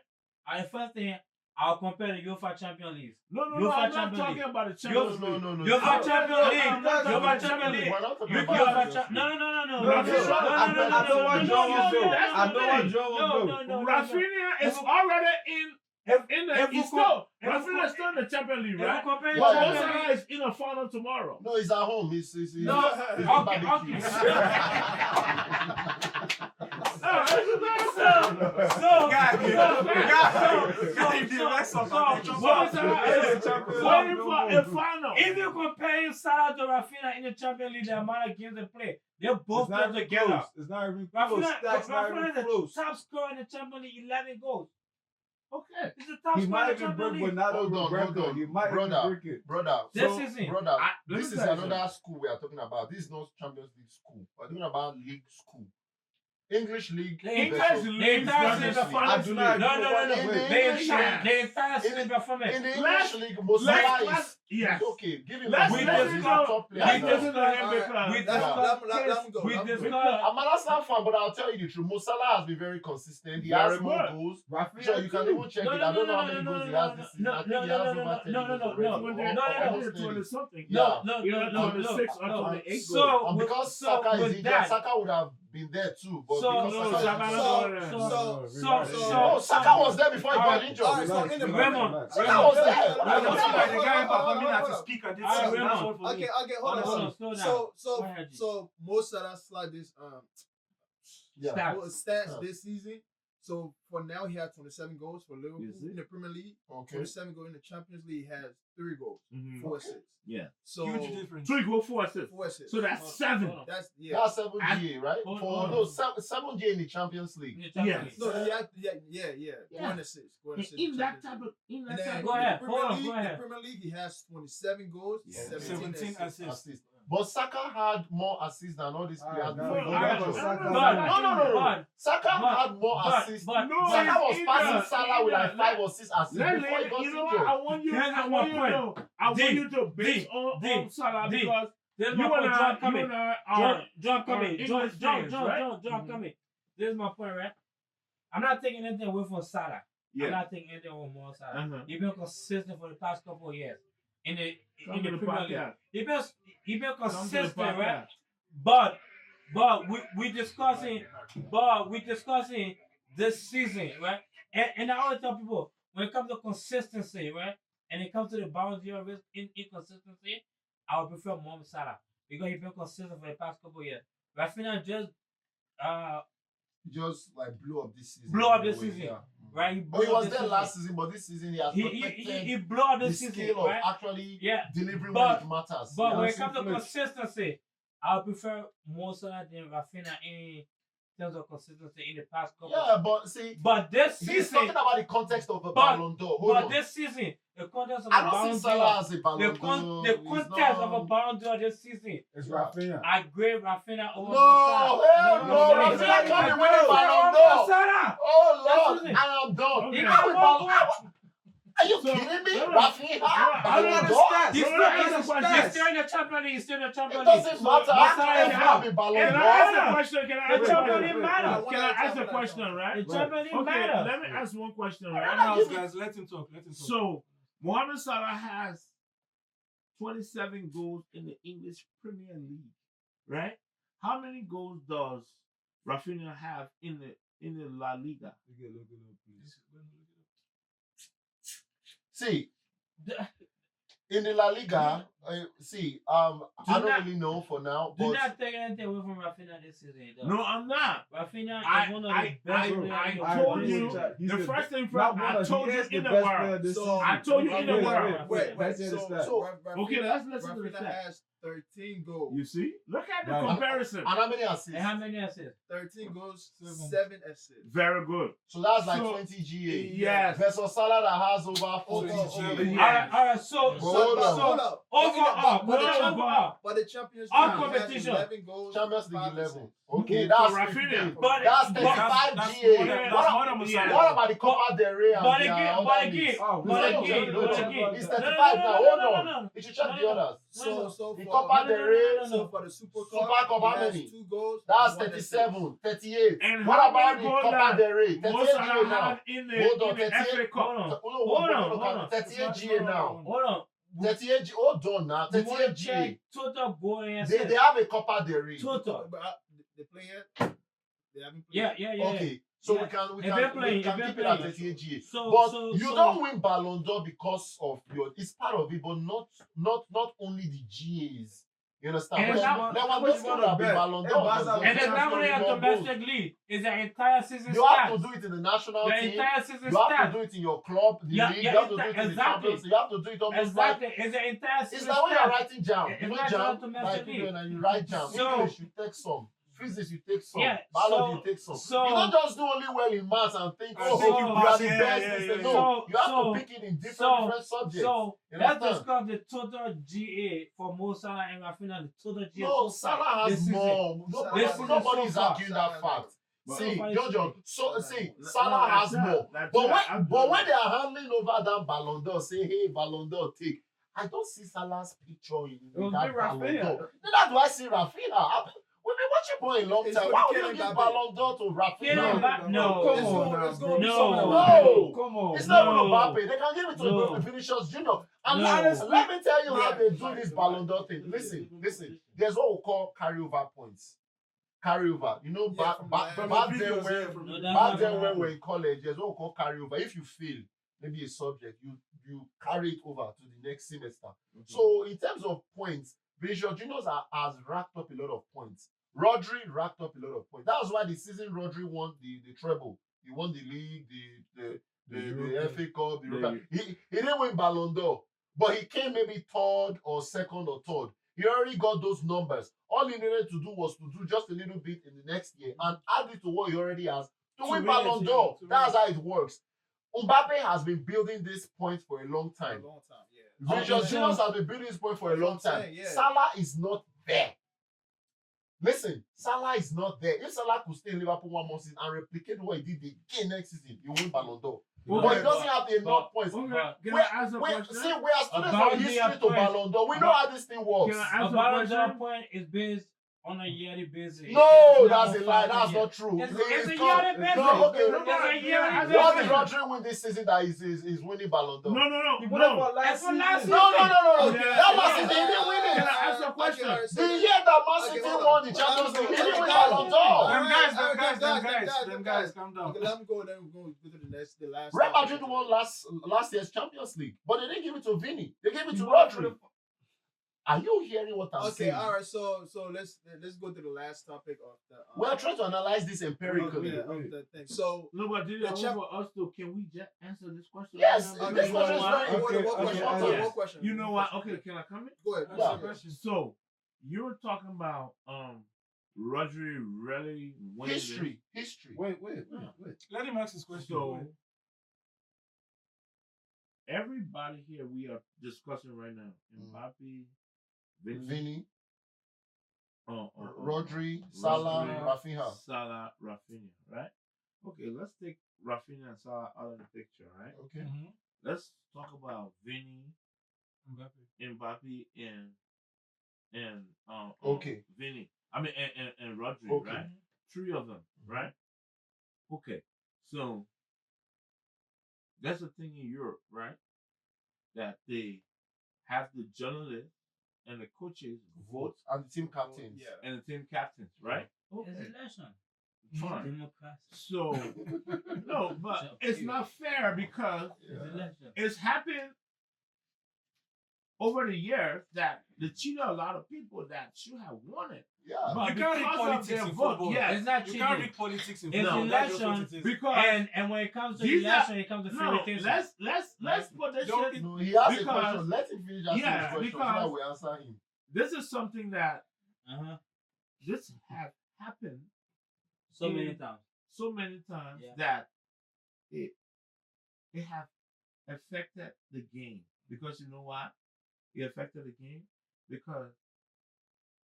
The first thing, I'll compare the UEFA Champions League. No, UEFA I'm not Champions talking League. about the Champions League. No. UEFA Champions League. I'm not talking UEFA about Champions League. We're not talking You about UEFA Champions Champions. No. No, no, no, no, I know what no, John no, will do. no, I know what John will do. No. Rafinha is already in the. He's still. Rafinha is still in the Champions League, right? But Yeah. Mo Salah is in a final tomorrow. No, he's at home. He's No, he's okay. barbecue. Waiting for a final. If you compare Salah to Rafinha in the Champions League, the amount of games they play, they both play together. It's not even close. Rafinha That's not is even the close. top scorer in the Champions League, 11 goals. Okay. He's the top He scorer might in the even Champions break, but League. not Hold over on. record. He might even Brother. break it. Brother, This season. brother, let me this is tell you another school we are talking about. This is not Champions League school. We're talking about league school. English league. The English versus- league entire versus season finals I do not league. No. In the English league- The entire in season performance. in the Let's- English league, Mo Salah let's- is yes. okay. Give him Let's a listen he's to- a top player. let's now. listen to him Alright, because we Let discussed- him go. we let him go. discussed- I'm an Arsenal fan, but I'll tell you the truth. Mo Salah has been very consistent. He Very has more good. goals. Rafinha Sure, you can too. even check No, it. no, I don't know no, how many no, goals he no, has this season. no, I think no, he no, has no, over no, 30 no, goals no, already. no, Or- no, or no, almost 30. something. Yeah. No, You're no, 26 no, or no. 28 So, goals. And because so Saka is with injured, that, Saka would have been there too. But So- because No, Saka Saka is not injured. going there. No, Saka was there before he got Alright, injured. alright, so in the Raymond, Saka was there. I don't feel like the guy Hold on, performing hold at on. his peak at this Alright, season. That's Raymond. all for me. Okay, hold Hold on. on, slow down. So Go ahead, G. so Mo Salah slide this Yeah. Stats. stats this season. So for now he had 27 goals for Liverpool You see? in the Premier League. Okay. 27 goals in the Champions League. He has 3 goals, Mhm. 4 assists. Yeah. So Huge difference. 3 goals, 4 assists. 4 assists. So that's 7. That's yeah. That's 7 GA, right? Hold For on. no 7 GA in the Champions League. In the Champions Yes. League. No, he had yeah. Yeah. 1 assist. 1 assist. In that Champions type League. of, in And that then type Go of, ahead. in Hold on, the go ahead. Premier League, he has 27 goals, Yeah. 17 assists. Assists. But Saka had more assists than all these players no, before. no, he got no, injured. no, no, But Saka But- had more but- assists. but- Saka was it's passing either- Salah with like either- 5 or 6 assists Let before he got you know what? injured. I want you. Here's I my want you point. to. I D, want you to base D, on Salah D. because this is you my point. and John I coming. are. John coming. English John fans, right? coming. This is my point, right? I'm not taking anything away from Salah. I'm Yeah. not taking anything away from Mo Salah. Uh-huh. He's been consistent for the past couple of years in the Come to the Premier League. podcast. He been Come to the consistent, right? podcast. But we discussing this season, right? And I always tell people when it comes to consistency, right? And it comes to the boundary of inconsistency, I would prefer Mohamed Salah because he's been consistent for the past couple of years. Rafinha just He just like blew up this season. blew up this Anyway, season, yeah. right? But he blew up was this there season. last season, but this season he has perfected He blew up the this season, skill of right? actually Yeah. delivering But- when it matters. But Yeah. when it comes to Flick. consistency, I would prefer Mo Salah than Rafinha in terms of consistency in the past couple. Yeah, but see, But this he's season, talking about the context of a But- Ballon d'Or. Hold but on. this season, the context of I a don't Ballon see Salah d'Or, as a Ballon the d'Or. context of a Ballon d'Or this season, It's Rafinha. I grade Rafinha over Mo No, Salah. hell no, Rafinha can't be winning Ballon d'Or. Salah. Oh Lord, That's it. I am done. Okay. He can't be Ballon Are you So- kidding me? no, no. Rafinha, I Ballon don't d'Or? understand. He's No, no, no, still no, he's still in the Champions League. He's still in the It Champions League. doesn't matter. Mo How Salah can is he out. be Ballon Can I d'Or? ask a question? Can I The ask a Champions question? League matters. Can I ask a question, right? The Champions League Okay, matters. let me ask one question, One right? house, guys. Let him talk. Let him talk. So, Mohamed Salah has 27 goals in the English Premier League, right? How many goals does Rafinha have in the La Liga? Look it up, please. See, in the La Liga, I don't not- really know for now, Do but not take anything away from Rafinha this season. though. No, I'm not. Rafinha I- is one of I- the best I- players I in the told world. you He's the first thing not first. one I of- told he you is in the best player world. this So- season. I told you in the Wait, world. Wait, Let's hear the stats. Okay, let's listen to the Rafinha stats. has 13 goals. You see? Look at the Right. comparison. and how many And assists? how many assists? 13 goals, 7. 7 assists. Very good. So that's like So- 20 GA. Yes. Versus Salah that has over 40 Oh, GA. Yeah. All right. So Hold on. Hold up. overall, But the overall, But the Champions All League he has competition. 11 goals. Champions League 5 11. assists. Okay, So that's Rafinha. 15. But- That's but- 35 That's GA. more than Yeah. What about the Copa del Rey and But the again, other but leagues? again, Oh, but No, again, no, but no, again. It's No, no, 35 no, now. no, Hold no, on. no, no. You should check No, the no. others. So The for Copa del Rey, so for the Super Super Cup, Cup, he how has many? 2 goals. That's one assist. 37, 38. And What how about many the goals Copa that del Rey? Mo 38 Salah GA now. had in the Hold on, in the 38. FA Cup? Hold on. 38 GA now. Hold on. 38 G. Hold on now. We want 38 to GA. check total goal and They assist. have a Copa del Rey. Total. But they play yet? They haven't played. Yeah. Okay. So Yeah. we can If they're playing, keep if it they're at playing. 38 GA. So But so you so, don't win Ballon d'Or because of your. It's part of it, but not only the GAs. You understand? And But that- Lewandowski would have been Ballon d'Or. Barca- And the because dominant he of scored more goals. domestic league is the entire season You have to stats. do it in the national The team. entire season You have to stats. do it in your club, the Yeah, league. yeah, You have to do it in the exactly. Champions League. You have to do it almost like. Exactly. It's the entire It's season like when you're stats. writing jam. It's You know not jam, just domestic like league. and you write jam. So- English, you take some. Physics, you take some. Yeah, Biology, so- you take some. so- you don't just do only well in maths and think, I oh, think you you are pass, the yeah, best. yeah, It's yeah, the- yeah. No, you have So- to pick it in different subjects. So You let's understand? discuss the total GA for Mo Salah and Rafinha. The total GA. No, so far Salah this has season. more. This season Nobody so is far. arguing that fact. But- See, so far Jojo, it's- Salah has more. But when when they are handling over that Ballon d'Or, say, hey, Ballon d'Or, take. I don't see Salah's picture in will that be Ballon Rafinha. d'Or. That's why I see Rafinha. We've been watching for a long It's time. for Why the would you Kylian give Mbappe. Ballon d'Or to Kylian Rafinha? Mbappe- no. It's going No. Come on. It's not No. even Mbappe. They can give it to No. Vinicius Junior. And No. let me tell you how Yeah. they do this Ballon d'Or thing. Listen. There's what we call carryover points. Carryover. You know, Yeah, from back the then previous when year, from No, the- that's back not then gonna when we're happen. in college, there's what we call carryover. If you fail, maybe a subject, you carry it over to the next semester. So in terms of points, Vinicius Junior has racked up a lot of points. Rodri racked up a lot of points. That was why the season Rodri won the treble. He won the league, the FA Cup, the Europa. He didn't win Ballon d'Or, but he came maybe third or second or third. He already got those numbers. All he needed to do was to do just a little bit in the next year and add it to what he already has to win win Ballon it, d'Or. to win That's it. how it works. Mbappe has been building this point for a long For a time. long time, yeah. Vinicius Okay, Junior so- has been building this point for a That's what long I'm time. saying, yeah. Salah is not there. Listen, Salah is not there. If Salah could stay in Liverpool one more season and replicate what he did again next season, he will win Ballon d'Or. But he doesn't have enough points. Okay, But- can I ask a We question? see, we are students About of the history to points. Ballon d'Or. We know how this thing works. Can I A ask a Ballon d'Or question? point is based on a yearly basis. No, It's not that's a on lie. 5 That's years. not true. It's a called- yearly basis. No, okay. It's a yearly What What basis. did Rodri win this season that is winning Ballon d'Or? No. It's for last season. season. No. Okay, That last okay. season he didn't win Can it. I ask a question? The year that Man City won the Champions League, he didn't win Ballon d'Or. Them guys, calm down. Okay, let me go. Then we're going to go to the last. Real topic. Madrid won last year's Champions League, but they didn't give it to Vini. They gave it to Rodri. Are you hearing what I'm Okay, saying? all right. So let's go to the last topic of the. We're trying to analyze this of empirically. the thing. So No, but did The it champ- for us to? Can we just answer this question? Yes, right now? this You question know is why? very what okay, question? yes. What question? You know what? Okay, can I come in? Go ahead. Yeah. So you were talking about Rodri really winning History. Wait. Let him ask his this. question. So everybody here we are discussing right now. Mbappe, Vini, Rodri, Rodri, Salah, Rafinha. Salah, Rafinha, right? Okay, let's take Rafinha and Salah out of the picture, right? Okay. Let's talk about Vini, Mbappe, and Okay. Vini. I mean, and Rodri, Okay. right? 3 of them, right? Okay, so that's the thing in Europe, right? That they have the journalists and the coaches vote And the team captains. Yeah. and the team captains, right? It's Okay, election. fine. Democracy. So no, but it's not fair because It's election. it's happened over the years that they cheated a lot of people that should have won it. Yeah. But You can't read because of politics their in vote, football. yes, It's not You cheating. can't read politics in It's football. That's just what election it is. because And when it comes to These are- election, it comes to no, favoritism. let's put this Don't- shit. No, he has a Because- question. Let him finish asking yeah, his question so because- that we answer him. This is something that Uh-huh. this has happened So many times. so many times Yeah. that it have affected the game. Because you know what? It affected the game because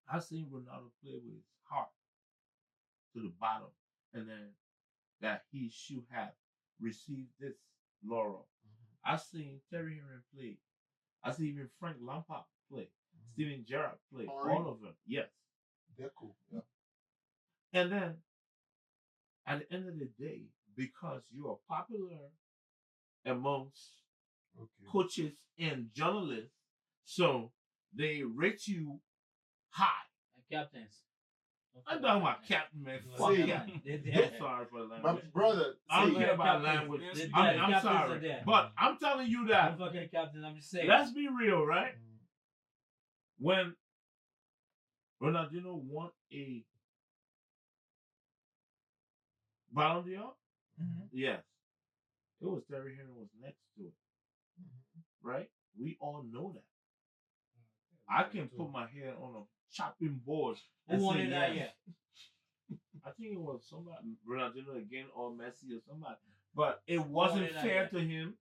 I've seen Ronaldo play with his heart to the bottom, and then that he should have received this laurel. I've seen Terry Henry play. I've seen even Frank Lampard play. Steven Gerrard played. Henry. All of them. Yes. Deco. Yeah. And then at the end of the day, because you are popular amongst Okay. coaches and journalists, so they rate you high. And captains. I'm talking about captain, man. See, Fuck See, captain. they- I'm sorry for the My language. brother, I don't see, care about captains. language. Yes, I'm captains are sorry. there. But I'm telling you I'm that, fucking captain. I'm just saying. let's be real, right? When Ronaldinho won a Ballon d'Or, yes, it was Terry Henry was next to it, right? We all know that. I can put my head on a chopping board Who and won say it that yes. year? I think it was somebody, Ronaldinho again or Messi or somebody. But it wasn't it that fair year? to him.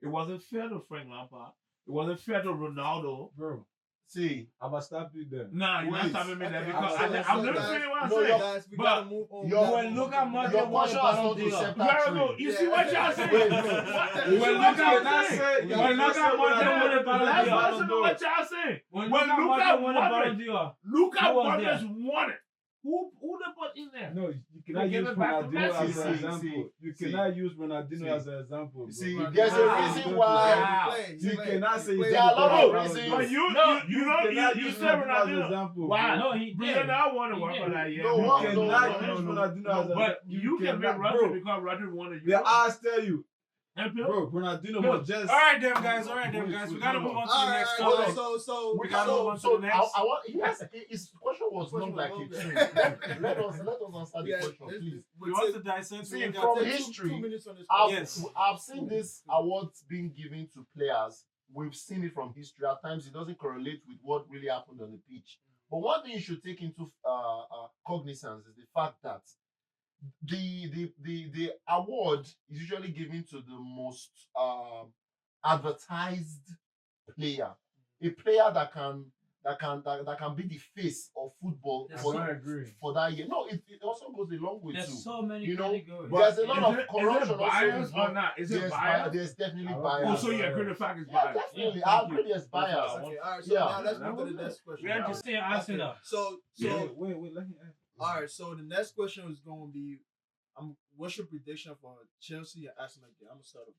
It wasn't fair to Frank Lampard. It wasn't fair to Ronaldo. Bro, see, I'm gonna stop you there. Nah, you're not Wait, stopping me there okay, because so- I'm so never guys- saying what I'm no, saying. Guys, we But gotta move on. your- When Luka Modric your won the question has Ballon not to d'Or. set Very that good. tree. You see what y'all saying? Wait, no. You see When what Luka y'all Modric saying? when Luka Modric won the Ballon Let's d'Or. listen to what y'all saying. When When Luka Luka Modric won the Modric- Ballon d'Or. Luka Who was Modric won it. Who they put in there? No, you They cannot give use it back to Ronaldinho Messi. as an See, example. see, You see. cannot use Ronaldinho See. as an example. Bro. See, Bro, there's a Ah. reason Wow. why. Wow. You cannot say There are a lot of reasons. But you cannot you use said Ronaldinho as an Ronaldinho. example. Why? No, he did. Brian, I want to He work did. for that year. No, You what? cannot No, use no, Ronaldinho as an But you can make Rodri bro. because Rodri won a The Euro. eyes tell you, And bro. Ronaldinho Bill. was just. All right, them guys. Wait, We gotta hold move on. on to the Alright, next hold topic. on. so We gotta move on to so the next. I want. Yes, his question was Question not like was it. long. Let us answer the Yeah, question, let's- please. We want to dissect. See, we from got- history, 2 minutes on this. I've seen this awards being given to players. We've seen it from history. At times, it doesn't correlate with what really happened on the pitch. But one thing you should take into cognizance is the fact that the award is usually given to the most advertised player, a player that can be the face of football Yes, for, I agree. for that year. No, it also goes a long way too. There's so many You know, categories. There's a lot of Is corruption it bias also or not? Is it There's bias? There's definitely I don't bias. Oh, think so you agree the fact is Yeah, bias? definitely. Yeah, I thank agree you. there's That's what bias. I want. Okay, all right. So Yeah. now let's That move to was the it. next question. We have to say Arsenal. So Wait, let me ask. all right. So the next question is going to be, what's your prediction for Chelsea and Arsenal game? I'm gonna start with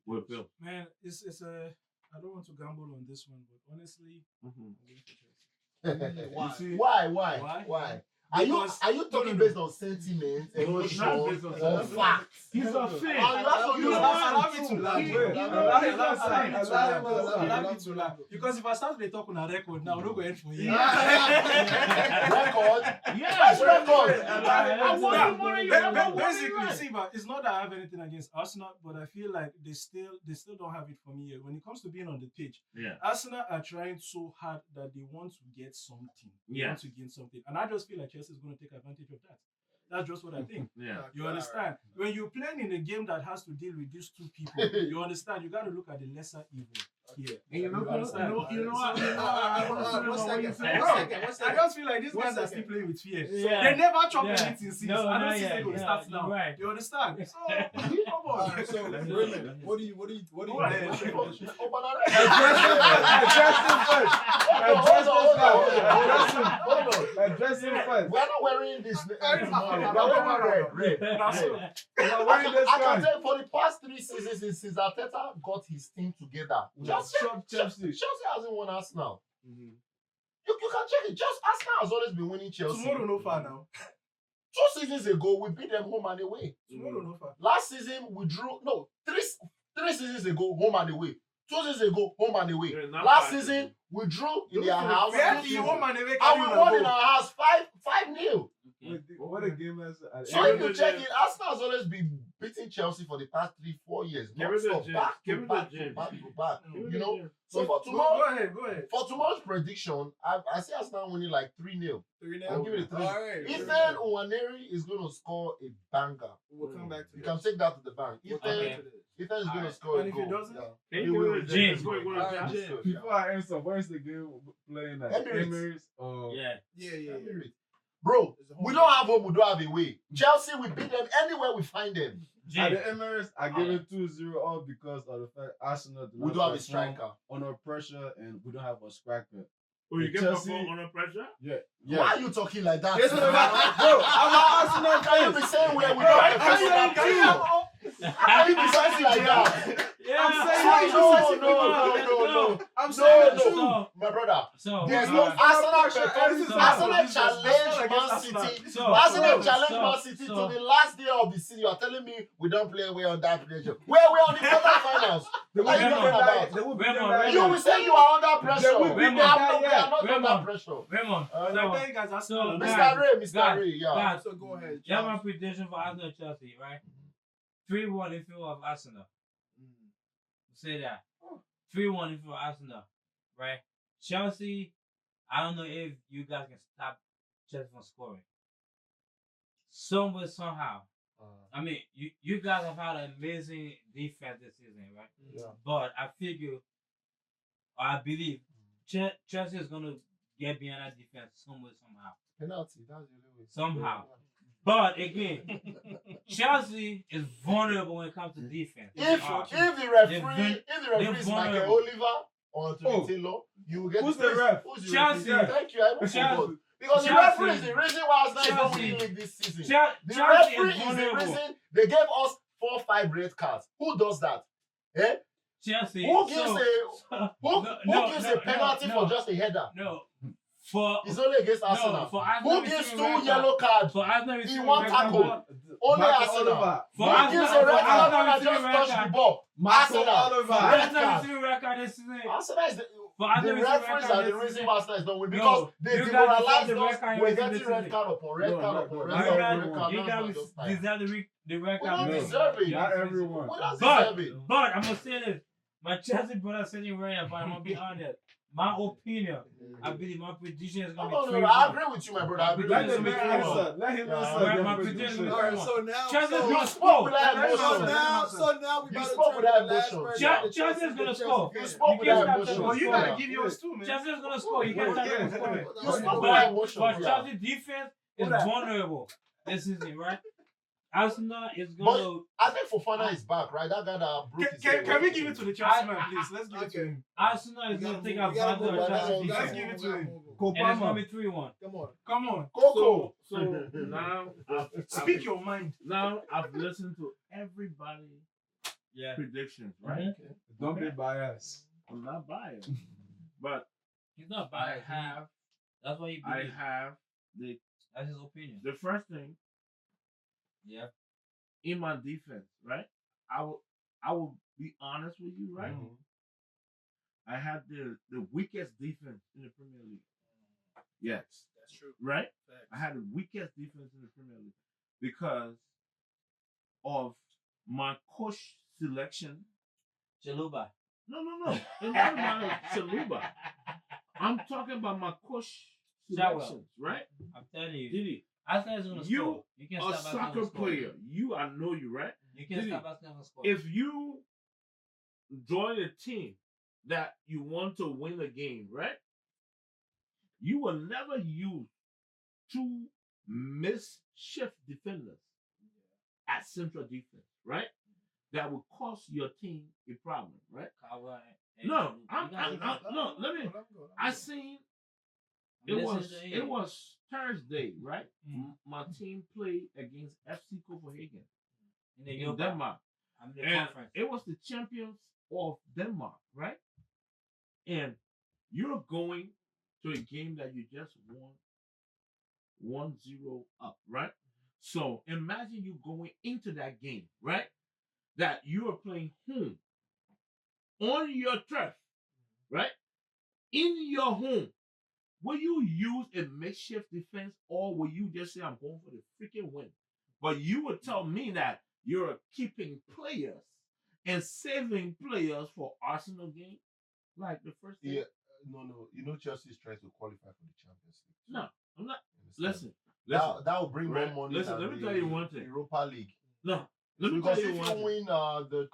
With Bill. Man, it's a. I don't want to gamble on this one, but honestly, Mhm. I'm going for Chelsea. you. Why? see? Why? Why? Are Because- you talking no. based on sentiment, No, it's not emotion, based on or sentiment. facts? He's a fan. Oh, you have to You use know facts what? and Allow me to truth. laugh. He- Wait, you know allow what? me He's a fan. allow me to laugh. Because if I start to talk on a record now, we're not going for you. Record. Yes, record. I want Yeah. you more than you Ba- want. ba- What do you Basically, like? see, but it's not that I have anything against Arsenal, but I feel like they still don't have it for me yet. When it comes to being on the pitch, Yeah. Arsenal are trying so hard that they want to get something. They Yeah. want to gain something. And I just feel like Chelsea is going to take advantage of that. That's just what I think. Yeah. You understand? When you're playing in a game that has to deal with these two people, you understand? You got to look at the lesser evil here. And you know what? understand? You know what? One second. I just feel like these One guys are second. still playing with fear. Yeah. They never chop Yeah. anything since. No, I don't not see yet. they going to Yeah, start you're now. right. You understand? So, come All on. right. So Raymond, what do you? Go ahead. Address him first. We're not wearing this. That's all. I can tell you for the past 3 seasons since Arteta got his team together, Chelsea hasn't won Arsenal. You can check it. Just Arsenal has always been winning Chelsea. Tomorrow no far now. 2 seasons ago, we beat them home and away. Tomorrow no far. Last season, we drew. No, three seasons ago, home and away. 2 seasons ago, home and away. Yeah, not Last 5 season, we drew in Those their are the house. We had 2 the seasons. home and away And we carrying won a in goal. our house 5-0. What a game is. So if you check it, Arsenal has always been beating Chelsea for the past 3-4 years. Give it Non-stop, the back Give to it back the to gym. back to back. Mm. You know. So for Go tomorrow, ahead. for tomorrow's prediction, I see Arsenal winning like 3-0. 3 I'll give it a 3. All right. Ethan Nwaneri is going to score a banger. We'll come back to You this. can take that to the bank. We'll Ethan, come Okay. back to this. Ethan is going to Alright. score And a if he goal. doesn't? Hey, He will. James, James. go to Alright, James. Before I answer, where's the game playing at? Emirates. Emirates. Oh, Yeah. Yeah. Bro, It's a home we game. don't have home, we don't have away. Chelsea, we beat them anywhere we find them. At the James. Emirates, I give it 2-0 all because of the fact Arsenal do We not don't have a perform striker. under pressure and we don't have a striker. Oh, you get Chelsea- perform under pressure? Yeah. Why are you talking like that? Yes, bro, I'm an Arsenal Can you fan. be saying where we Bro, don't I'm have saying Arsenal? Can you be saying like that? Yeah. I'm saying No. I'm saying the truth. So, My brother. so, There's uh, no Arsenal pressure. performance. Arsenal Arsenal challenge challenged Man Arsenal. City. so, Arsenal so, challenged so, Man City so- to the last day of the season. You are telling me we don't play away on that pressure. We're on the quarterfinals. They What are you will talking beat about? They will beat Raymond, them. Raymond. You will say you are under pressure. They will beat We them are that not, we year. are not Raymond. under pressure. Raymond, I so, tell you guys, that's so, not guys, Mr. Ray, Mr. guys, Ray, yeah. guys, So go ahead. yeah, my Charles. prediction for Arsenal and Chelsea, right? 3-1 in favor of Arsenal. Say that. 3-1 in favor of Arsenal, right? Chelsea, I don't know if you guys can stop Chelsea from scoring. Somewhere, somehow. I mean, you guys have had an amazing defense this season, right? Yeah. But I figure, or I believe, Chelsea is going to get behind that defense somewhere, somehow. Penalty, that's the only way. Somehow. But again, Chelsea is vulnerable when it comes to defense. If the referee is Michael vulnerable. Oliver or Anthony Taylor, you will get Who's the ref? Who's the Chelsea. referee? Thank you. I even Chelsea. forgot. Because the Chelsea. referee is the reason why Arsenal is not Chelsea. winning league this season. The Chelsea referee is is the vulnerable. reason they gave us 4-5 red cards. Who does that? Eh? Chelsea. Who gives No, a penalty for just a header? No. For It's only against Arsenal. for Arsenal Who gives receiving 2 red card- yellow cards? For Arsenal in receiving one red tackle? card- Only Michael Arsenal. Oliver. For Who Arsenal- gives a for red card Arsenal when I receiving just red touch card- the ball? Michael Arsenal. Oliver. For Red Arsenal card. receiving red card this season. Arsenal is For the Arsenal receiving red referees card are the this reason season. why Arsenal is not winning No, because they you guys demoralized deserve the red us. card We're this getting season. red card upon red No, card no, upon no, red not card everyone. upon red card. You Now guys it's just time. deserve the red We card. don't No. deserve it. Not everyone. We don't But deserve it. I'm gonna say this. My Chelsea brother said it right, but I'm gonna be honest. My opinion, I believe my prediction is gonna No, be 3-1. I agree with you, my brother. I agree Let with him you. answer. Let him Yeah. answer. My their prediction prediction. is All right, so now, Chelsea's so, gonna spoke score. without so emotion. now we You about to spoke turn without to the last emotion. person. Chelsea is gonna score. You fan. spoke You without can't emotion. stop Well, you gotta Yeah. give yours too, man. Chelsea is gonna score. You can't Wait, stop yeah. them from scoring. You spoke But- without emotion. But Yeah. Chelsea defense is vulnerable this season, right? Arsenal is gonna. I think Fofana is back, right? That guy that broke his leg. Can we give it to the Chelsea man, please? Let's give it to Okay. him. Arsenal is We gonna gotta take move- we gotta advantage move of on. Chelsea's Let's defense, give it to move on. him. and it's gonna Kopama. be 3-1. Come on. Come on. Coco. So now, Speak your mind. now I've listened to everybody's Yeah. predictions, right? Don't be biased. I'm not biased, but He's not I bad. have That's why he I believes. have the That's his opinion. the first thing Yeah. in my defense, right? I will be honest with you, right? I had the weakest defense in the Premier League. Yes, That's true. right? Facts. I had the weakest defense in the Premier League because of my coach selection. Chaluba. No. It's not about Chaluba. I'm talking about my coach Shawwell. selections, right? I'm telling you. Diddy, Arsenal is gonna You score. You can a stop Arsenal soccer from scoring. player, I know you, right? You can Diddy, stop Arsenal from scoring. If you join a team that you want to win a game, right? You will never use 2 mischief defenders at central defense, right? That will cause your team a problem, right? Kawa and- No, you guys- no. Let me. I seen I'm it listening to you. was Thursday, right? Mm. My team played against FC Copenhagen in the in Europa. Denmark. I'm in the And conference. it was the champions of Denmark, right? And you're going to a game that you just won 1-0 up, right? So imagine you going into that game, right? That you are playing home on your turf, right? In your home. Will you use a makeshift defense or will you just say, I'm going for the freaking win? But you would tell me that you're keeping players and saving players for Arsenal game, like the first game. Yeah, no. You know Chelsea is trying to qualify for the Champions League. No, I'm not. You understand? Listen. That will bring Right. more money. Listen, than let me the tell you one thing. Europa League. No, let me Because tell if you one you thing. win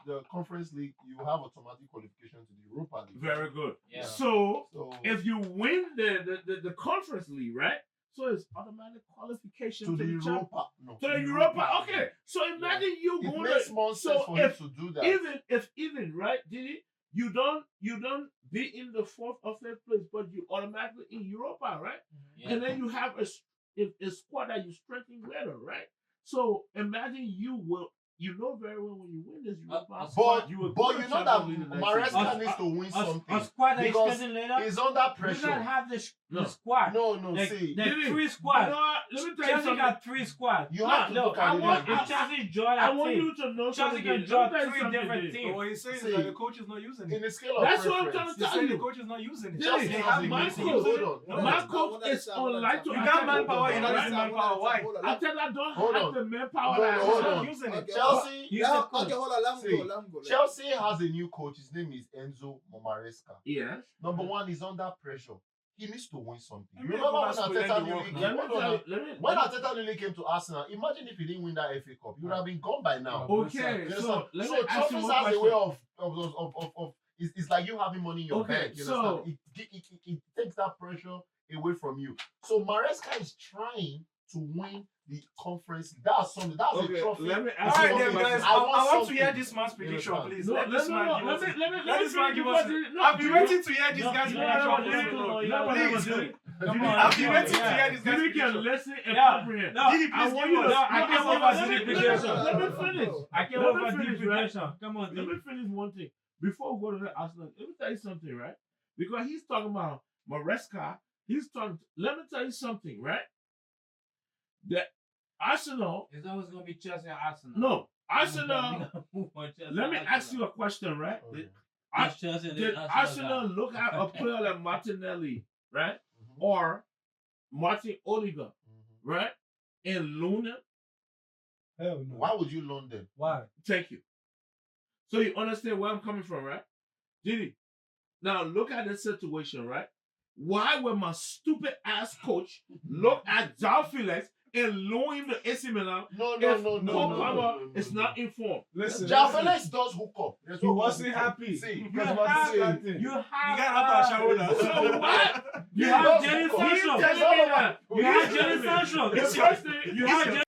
the Conference League, you have automatic qualification to the Europa League. Very good. Yeah. So So if you win the Conference League, right? So it's automatic qualification to the champ- Europa, no, To the Europa. Okay. So imagine you It going makes to more sense so for him if to do that. even right, did it? you don't be in the fourth or fifth place, but you automatically in Europa, right? Yeah. And then you have a squad that you strengthen better, right? So imagine you know very well when you win this Europa, But you will but go you to know that Champions League the next season. Maresca needs to win A something squad that is because spending later. he's under We don't pressure. have the No. squad. No, Like, see, there's Did he? 3 You squads. know what? Let me tell you Chelsea something. got 3 squads. you have to look at it like If this. Chelsea join I that want team, you to know Chelsea something. can Let me draw tell you 3 something, different Diddy. teams. But what he's saying See, is that the coach is not using In it. the scale of That's what I'm preference, trying to He's tell saying the you. coach is not using it. Diddy, Chelsea has my it. coach- hold on. No, My no, coach no, is no, no, unlike to no, You no, got no, attack manpower, the you ball, don't right? use manpower. Why? I tell I don't Hold have on. the manpower. No, that I no, hold have. on. Using it. Okay, Chelsea, He's Yeah, the coach. okay, hold on, let See, him go. Chelsea has a new coach. His name is Enzo Maresca. Yes. Number one, he's under pressure. He needs to win something. I You mean, remember when that's what they Arteta work nearly now. came? Let me Hold on tell now. you. Let me. When Arteta nearly came to Arsenal, imagine if he didn't win that FA Cup. He would have been gone by now. Okay, You so understand? let So me ask you trophies one has a way question. of it's like you having money in your Okay, bank. You so- understand? It takes that pressure away from you. So Maresca is trying to win the conference. That's something. That's Okay, a trophy. let me All ask right, you then, one guys. question. I want to something. hear this man's prediction, understand? please. No, Let this man give us. let me Let this man give us. no, I've been you- waiting to hear this No, guy's you prediction. don't for listen so to long. me. No, Please. Come on, I've been come on, waiting to yeah. hear this guy's You can prediction. listen and Yeah. comprehend. No, Diddy, I please want give you us. to. I can't no, wait let for me- Diddy let me- prediction. Let me finish. I can't Let wait me for finish, deep right? prediction. Come on, Let me dude. finish one thing before we go to the Arsenal. Let me tell you something, right? Because he's talking about Maresca. He's talking. Let me tell you something, right? That Arsenal. It's always gonna be Chelsea and Arsenal. No, We Arsenal. gotta move on Chelsea Let me and ask you Arsenal. a question, right? Okay. It's Chelsea and Did Arsenal guy. look at a player like Martinelli, right, Mhm. or Martin Oliver, Mhm. right, and Luna? Hell no. Why would you loan them? Why? Thank you. So you understand where I'm coming from, right? Diddy. Now look at the situation, right? Why would my stupid ass coach look at João Felix and loan him to AC Milan No, if no. Cole Palmer is not informed? Listen. Jao Felix does hook up. There's He no wasn't hook up. happy. See, You Because have, what's the you same have, thing? you You have, got out So what? You He have does Jadon hook up. He's Sancho. There's telling me all that. about- You have He's telling Jadon me. Sancho. The Listen, first thing You is have Jadon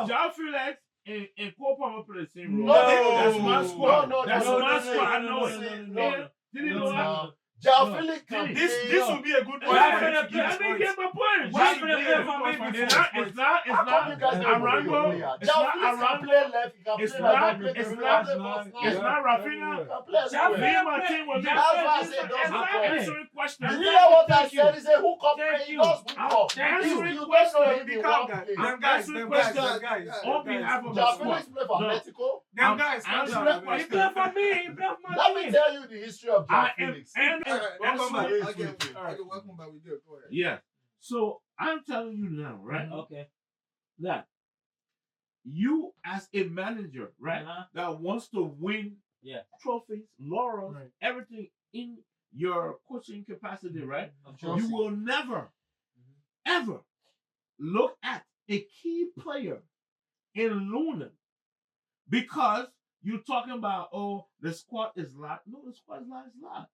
João Felix and Cole Palmer play the same role. No, That's my squad. no, That's no, my no, squad. I no, know no, it. no, And did you know that? No. Jao No. Felix can This- play. This will be a good point Why for Let you me to give us Let me points. get my point. Why This for will the be player a good for point me? for you It's to not. give us It's not. It's How come you not. guys don't Arango. even play? It's Jao not Felix can Arango. play left. He can It's play not- right. He it's can play not- false nine. It's not Rafinha. He can play Jao everywhere. Me and my team will be. Jao That's why I Felix said is don't I'm hook not up. answering questions. You hear what I Thank you. said? He said hook up. Thank He you. does hook up. Thank You you. don't know if Be he calm, won't guys. play. Them guys, answering them guys, questions them guys. on behalf of Jao the Felix squad. play for No. Atletico. Them guys, calm I'm down. answering man. He play for me. He play for my Let me team. tell you the history of Jao I am Felix. and Alright, welcome back. answering- Okay, welcome back. We good. Go ahead. Yeah. So I'm telling you now, right? Okay. That you as a manager, right, Uh-huh. that wants to win Yeah. trophies, laurels, Right. everything in your coaching capacity, right? Of Chelsea. course. You will never, ever look at a key player in Luna because you're talking about, oh, the squad is large. No, the squad is large.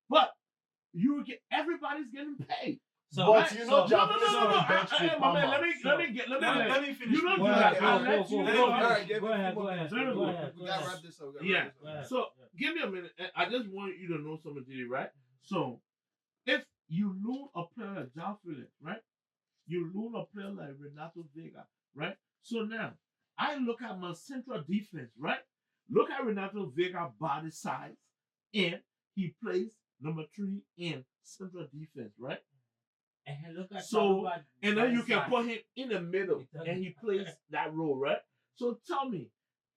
But everybody's getting paid. So, But you know, so- Jao No, Felix no, no. is bench Hey, with my man, Palmer. let me Let me finish. You don't do Go that. ahead, I'll go, let go, you go, go. go. Alright, Go ahead, go ahead, Let me go go. ahead. We gotta wrap this up. Yeah. Go ahead. So give me a minute. I just want you to know something, Diddy, right? So if you loan a player like João Felix, right? You loan a player like Renato Vega, right? So now I look at my central defense, right? Look at Renato Vega body size, and he plays number 3 in central defense, right? And look at So, and then you can Barca. put him in the middle It doesn't and he matter. plays that role, right? So tell me,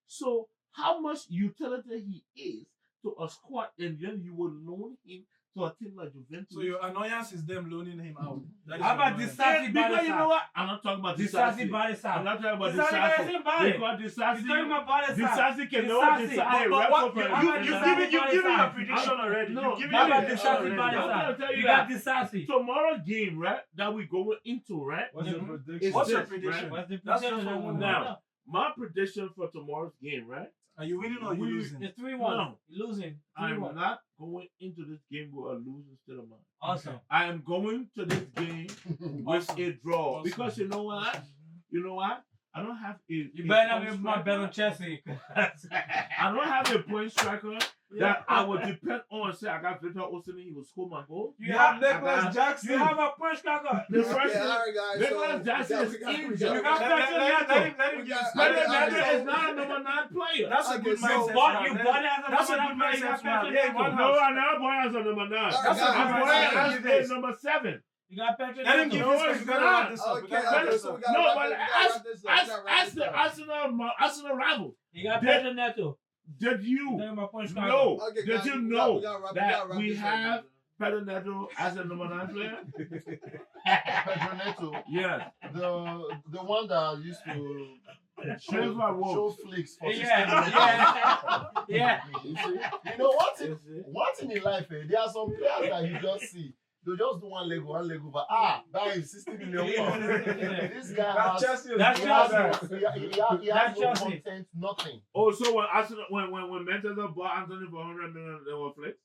so how much utility he is to a squad and then you will loan him to a team like Juventus? So your annoyance is them loaning him out. That is How your about annoyance. this Disasi because you Barca. know what? I'm not talking about Disasi Disasi. Barca. I'm not talking about Disasi Barca Disasi. is in Bali. Because He's talking Disasi, about Barca. Disasi can never Disasi. decide. But what, Referee. you've given your Barca. prediction already. No, You've given How your about prediction Disasi already. I'm Barca? gonna tell you You got that. Disasi. Tomorrow game, right, that we going into, right? What's your Mhm. prediction? What's your this, prediction? right? What's the That's prediction? just what we Now, my prediction for tomorrow's game, right? Are you winning or are you We- losing? It's 3-1. No. Losing. I'm 3-1. not going into this game with a losing state of mind. Awesome. I am going to this game with Awesome. a draw Awesome. because you know what? You know what? I don't have a. You a better not point be my bet on striker. Chelsea. I don't have a point striker. that I would depend on. Say I got Victor Osimhen, he will score my goal. You have I Nicholas got- Jackson. You have a punch cracker. The first Okay, all right, guys. Nicholas Jackson is injured. You got Let let him give his But Okay, Neto so- is not a number 9 player. That's a Okay, good so- mindset. But you man. bought it as a That's a number good nine player. You mindset, got man. Patrick Yeah, Neto. one No, house. I never boy as a number 9. All right, That's a guys, good I'm guys, boy mindset. guys, as Give is number 7. You got Patrick Let him Neto. give No, this it's because we gotta not. wrap this up. We Okay, gotta wrap okay, this so up. we gotta No, wrap but this- we gotta wrap ask this up. We gotta wrap the this up. Arsenal rival. You got Patrick Neto. Did you Talking about punch cracker. know? Okay, Did guys, you we know gotta wrap that we this up, have man. Pedro Neto as a number 9 player? Pedro Neto, Yes. the one that used to show flicks for 16 minutes. Yeah. You see? You know one thing in life, there are some players that you just see. They just do one leg over. That is 60 million pounds. This guy That's has, Chelsea. That's he has, Chelsea. he has no Chelsea. content, nothing. Oh, so when Arsenal, when Manchester bought Anthony for 100 million, they were flips?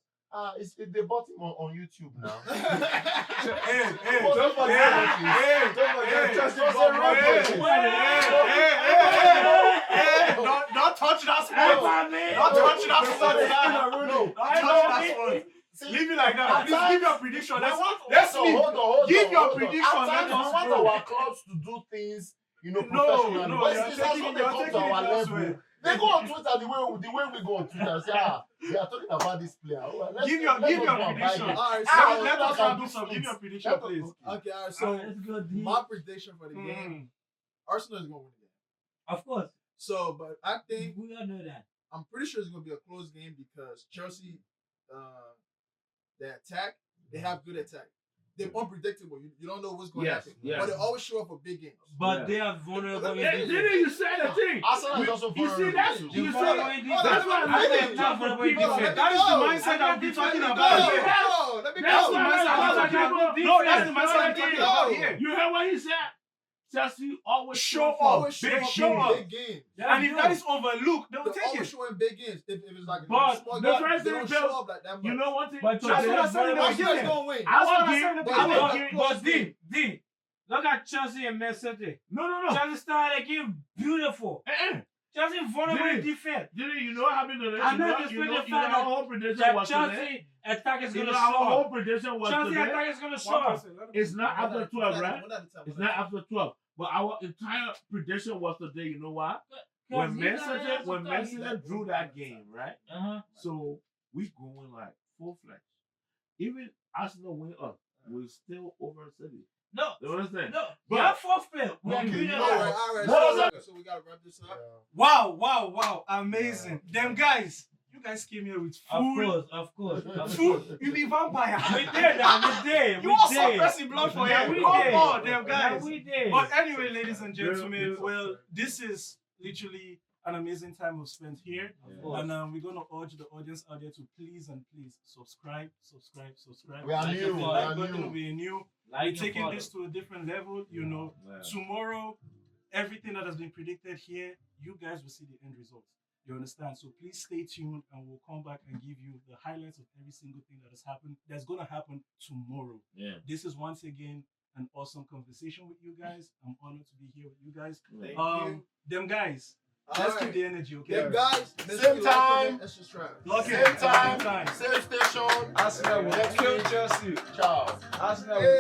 They bought him on YouTube now. Hey, Don't forget, Chelsea Just bought a my reference. Hey, don't touch that spot. Don't touch that spot. No. Don't touch that spot. See, Leave it like that. at Please times- give your prediction. Let's Hold leave. on. Give your hold on. prediction, At let times, we us want go. our clubs to do things, No, professionally. no, But you're it's not taking when it they come to our level. elsewhere. They go on Twitter the way we go on Twitter and say, they are talking about this player. Let's Give your go and buy prediction. it. All right, Let so us have do some. Give your prediction, Let us- please. okay, all right. So Let's go deep. my prediction for the game, Arsenal is gonna win the game. Of course. So, but I think We all know that. I'm pretty sure it's gonna be a close game because Chelsea, they attack. They have good attack. They're unpredictable. You don't know what's going to Yes, happen. yes. But they always show up for big games. But Yeah. they are vulnerable. Didn't you say the thing? Arsenal is also You see that? vulnerable. You You see follow that? in Hold That's on, why let me I finish. said not for Hold on, people. let me That is go. the mindset that we're talking Let me about go. here. No, let me That's go. why mindset I I'm said talking not for No, that's the people. mindset I'm talking about here. You heard what he said? Chelsea always Show for Always show big up show in up. big games. And if that is overlooked, they will They're take always it. showing big games. If it's like But small the games, first they thing don't Bill- show up like that much. You know one thing? But That's what I said in the Arsenal's beginning. gonna win. I That's what will I said in give. the I will beginning. give. But D, look at Chelsea and Man City. No. Chelsea started the game beautiful. Chelsea vulnerable in Did defense. You know what happened to this? I'm not You expecting know the fact our that whole prediction That was today. Chelsea attack is You gonna know our show whole up. prediction was Chelsea today. attack is gonna show up. It's not after 12, right? One at a time. It's not after 12. But our entire prediction was today. You know why? When Man City drew that game, right? So we going like full fledged. Even Arsenal win us, we're still over City. No, You understand? no. But- We are fourth field. We are Okay, beating you All know them. right. What So we gotta wrap this up. Wow. Amazing. Them guys, you guys came here with Of course. food. You be vampire. We did that. We did. You are suppressing blood for Yeah, him. we Come did. on, them Yeah, guys. we did. But anyway, ladies and Yeah. gentlemen, well, this is literally an amazing time we've spent here. Of course. And we're going to urge the audience out there to please subscribe. We are Like new. your We father. are Like button will new. be new. Like We're your taking father. this to a different level, you know. Tomorrow, everything that has been predicted here, you guys will see the end result. You understand? So please stay tuned and we'll come back and give you the highlights of every single thing that has happened. That's going to happen tomorrow. Yeah. This is once again an awesome conversation with you guys. I'm honored to be here with you guys. Thank you. Them guys, All let's right. keep the energy, okay? Them guys, Same time. Let's just try. Lock Same in. time, same station. Arsenal will Next kill week. Chelsea. Ciao. Arsenal will